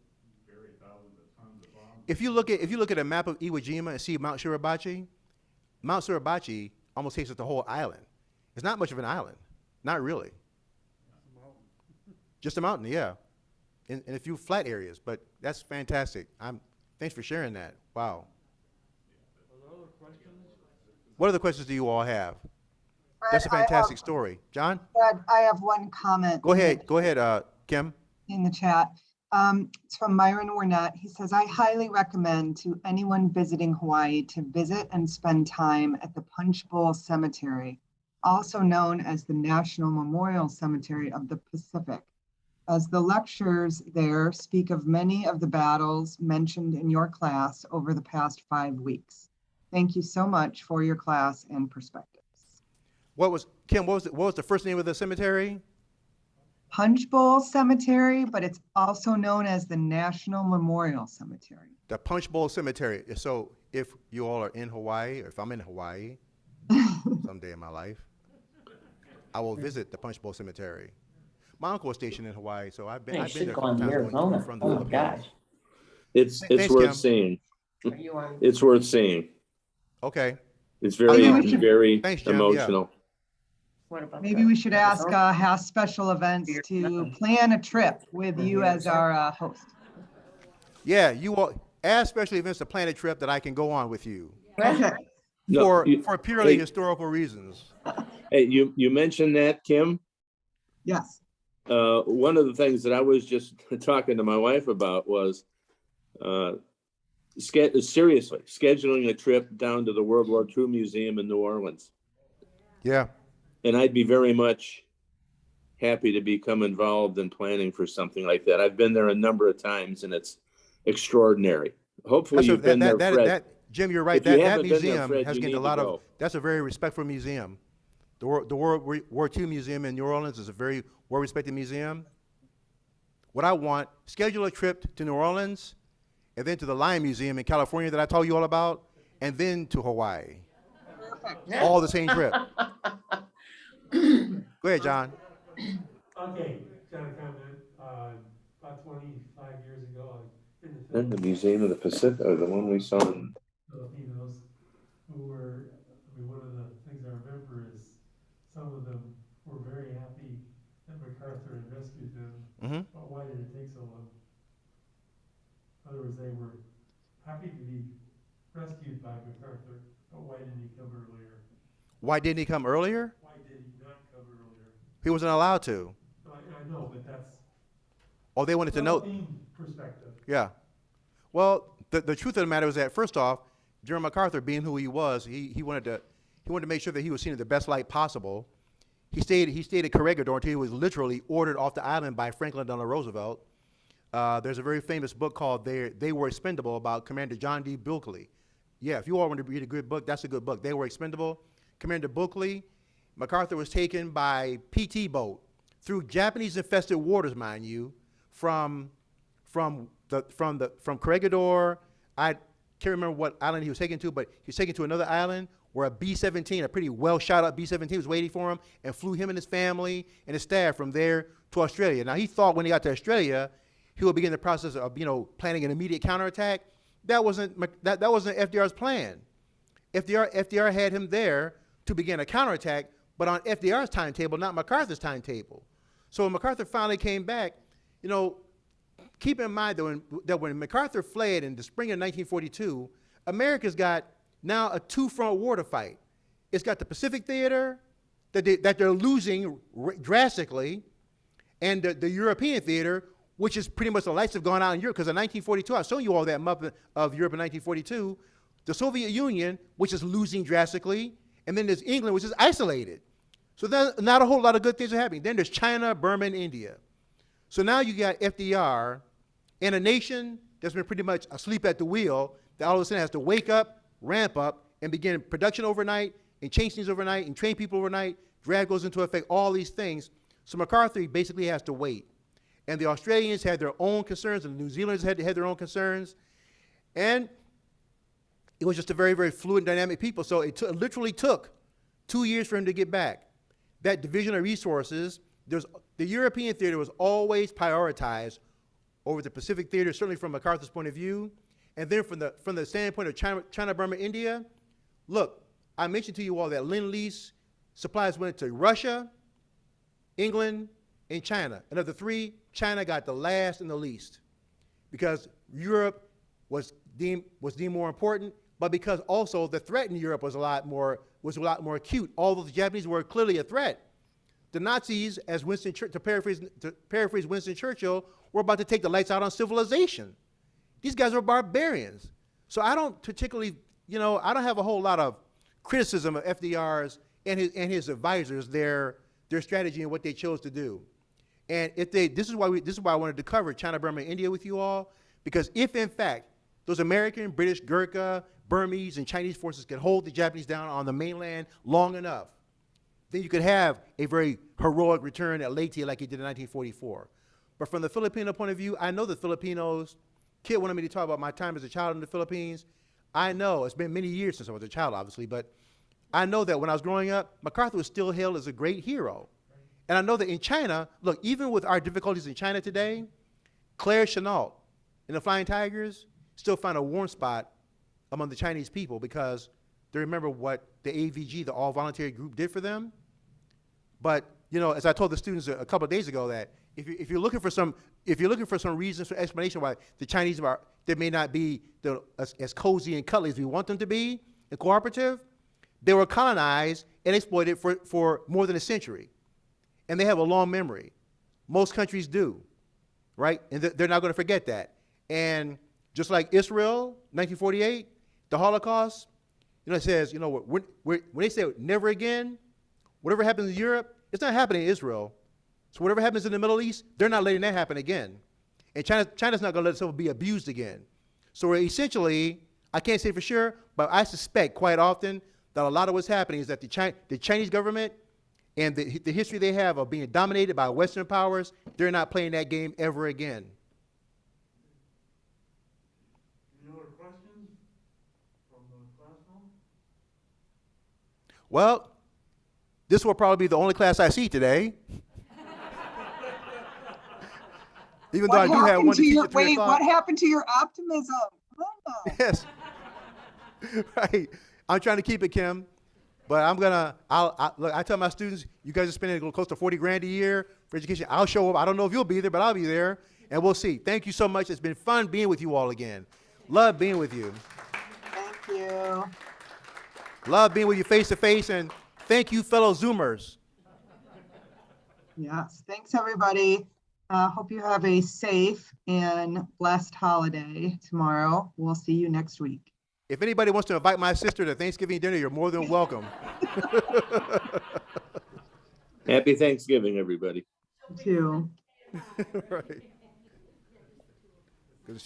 buried thousands of tons of bombs. If you look at a map of Iwo Jima and see Mount Suribachi almost takes up the whole island. It's not much of an island, not really. Just a mountain, yeah, and a few flat areas. But that's fantastic. Thanks for sharing that. Wow. Are there other questions? What other questions do you all have? That's a Fred, fantastic story. John, Fred, I have one comment. go ahead, Kim. In the chat. It's from Myron Wernet. He says, I highly recommend to anyone visiting Hawaii to visit and spend time at the Punch Bowl Cemetery, also known as the National Memorial Cemetery of the Pacific, as the lectures there speak of many of the battles mentioned in your class over the past 5 weeks. Thank you so much for your class and perspectives. What was the first name of the cemetery? Punch Bowl Cemetery, but it's also known as the National Memorial Cemetery. The Punch Bowl Cemetery. So if you all are in Hawaii, or if I'm in Hawaii someday in my life, I will visit the Punch Bowl Cemetery. My uncle was stationed in Hawaii, so I've been You there a should couple go on times going to and Arizona. from the Oh my Philippines. gosh. It's Thanks, worth Kim. seeing. Are you on? It's worth seeing. Okay. It's Maybe very, we should- very Thanks, Jim, yeah. emotional. What about Maybe the we should ask Arizona? Haas Special Events You're to nothing. plan a trip with you as our host. Yeah, you all ask special events to plan a trip that I can go on with you No, for purely hey, historical reasons. hey, you mentioned that, Kim. Yes. One of the things that I was just talking to my wife about was seriously scheduling a trip down to the World War II Museum in New Orleans. Yeah. And I'd be very much happy to become involved in planning for something like that. I've been there a number of times, and it's extraordinary. Hopefully, you've been there, Fred. Jim, you're right. If you That haven't been there, museum Fred, has you gained a need to lot of. go. That's a very respectful museum. The World War II Museum in New Orleans is a very well-respected museum. What I want, schedule a trip to New Orleans, and then to the Lion Museum in California that I told you all about, and then to Hawaii. All the same trip. Go ahead, John. Okay, John comment, about 25 years ago, in the Then the Museum of the Pacific, or the one we saw in Filipinos who were, one of the things I remember is some of them were very happy that MacArthur had rescued them, Mm-hmm. but why did it take so long? In other words, they were happy to be rescued by MacArthur, but why didn't he come earlier? Why didn't he come earlier? Why did he not come earlier? He wasn't allowed to. I know, but that's Oh, they wanted to know. Philippine perspective. Yeah. Well, the truth of the matter is that first off, General MacArthur, being who he was, he wanted to make sure that he was seen in the best light possible. He stayed at Corregidor until he was literally ordered off the island by Franklin Delano Roosevelt. There's a very famous book called They Were Expendable about Commander John D. Bulkeley. Yeah, if you all want to read a good book, that's a good book. They Were Expendable. Commander Bulkeley, MacArthur was taken by PT boat through Japanese-infested waters, mind you, from Corregidor. I can't remember what island he was taken to, but he was taken to another island where a B-17, a pretty well shot up B-17, was waiting for him and flew him and his family and his staff from there to Australia. Now, he thought when he got to Australia, he would begin the process of, planning an immediate counterattack. That wasn't FDR's plan. FDR had him there to begin a counterattack, but on FDR's timetable, not MacArthur's timetable. So when MacArthur finally came back, keep in mind that when MacArthur fled in the spring of 1942, America's got now a two-front war to fight. It's got the Pacific Theater that they're losing drastically, and the European theater, which is pretty much the lights have gone out in Europe, because in 1942, I've shown you all that map of Europe in 1942, the Soviet Union, which is losing drastically, and then there's England, which is isolated. So there's not a whole lot of good things are happening. Then there's China, Burma, and India. So now you got FDR in a nation that's been pretty much asleep at the wheel, that all of a sudden has to wake up, ramp up, and begin production overnight, and change things overnight, and train people overnight. Draft goes into effect, all these things. So MacArthur basically has to wait. And the Australians had their own concerns, and the New Zealanders had their own concerns. And it was just a very, very fluid, dynamic people. So it literally took 2 years for him to get back. That division of resources, the European theater was always prioritized over the Pacific theater, certainly from MacArthur's point of view. And then from the standpoint of China-Burma-India, look, I mentioned to you all that Lend-Lease supplies went to Russia, England, and China. And of the three, China got the last and the least, because Europe was deemed more important, but because also the threat in Europe was a lot more acute. Although the Japanese were clearly a threat, the Nazis, as to paraphrase Winston Churchill, were about to take the lights out on civilization. These guys are barbarians. So I don't particularly, I don't have a whole lot of criticism of FDR's and his advisors, their strategy and what they chose to do. And this is why I wanted to cover China-Burma-India with you all, because if in fact those American, British, Gurkha, Burmese, and Chinese forces can hold the Japanese down on the mainland long enough, then you could have a very heroic return at Leyte like he did in 1944. But from the Filipino point of view, I know the Filipinos kid wanted me to talk about my time as a child in the Philippines. I know it's been many years since I was a child, obviously, but I know that when I was growing up, MacArthur was still hailed as a great hero. And I know that in China, look, even with our difficulties in China today, Claire Chenault and the Flying Tigers still find a warm spot among the Chinese people because they remember what the AVG, the All Voluntary Group, did for them. But you know, as I told the students a couple of days ago, that if you're looking for some reasons for explanation why the Chinese they may not be as cozy and cuddly as we want them to be and cooperative, they were colonized and exploited for more than a century, and they have a long memory. Most countries do, right? And they're not going to forget that. And just like Israel, 1948, the Holocaust, you know, it says, you know, when they say never again, whatever happens in Europe, it's not happening in Israel. So whatever happens in the Middle East, they're not letting that happen again. And China's not going to let itself be abused again. So we're essentially, I can't say for sure, but I suspect quite often that a lot of what's happening is that the Chinese government and the history they have of being dominated by Western powers, they're not playing that game ever again. Any other questions from the classroom? Well, this will probably be the only class I see today. Even though I do have one to teach at 3 o'clock. What happened to your optimism? Oh. Yes. Right. I'm trying to keep it, Kim. But look, I tell my students, you guys are spending close to 40 grand a year for education. I'll show up. I don't know if you'll be there, but I'll be there. And we'll see. Thank you so much. It's been fun being with you all again. Love being with you. Thank you. Love being with you face to face. And thank you, fellow Zoomers. Yes. Thanks, everybody. Hope you have a safe and blessed holiday tomorrow. We'll see you next week. If anybody wants to invite my sister to Thanksgiving dinner, you're more than welcome. Happy Thanksgiving, everybody. You too. Right. 'Cause she's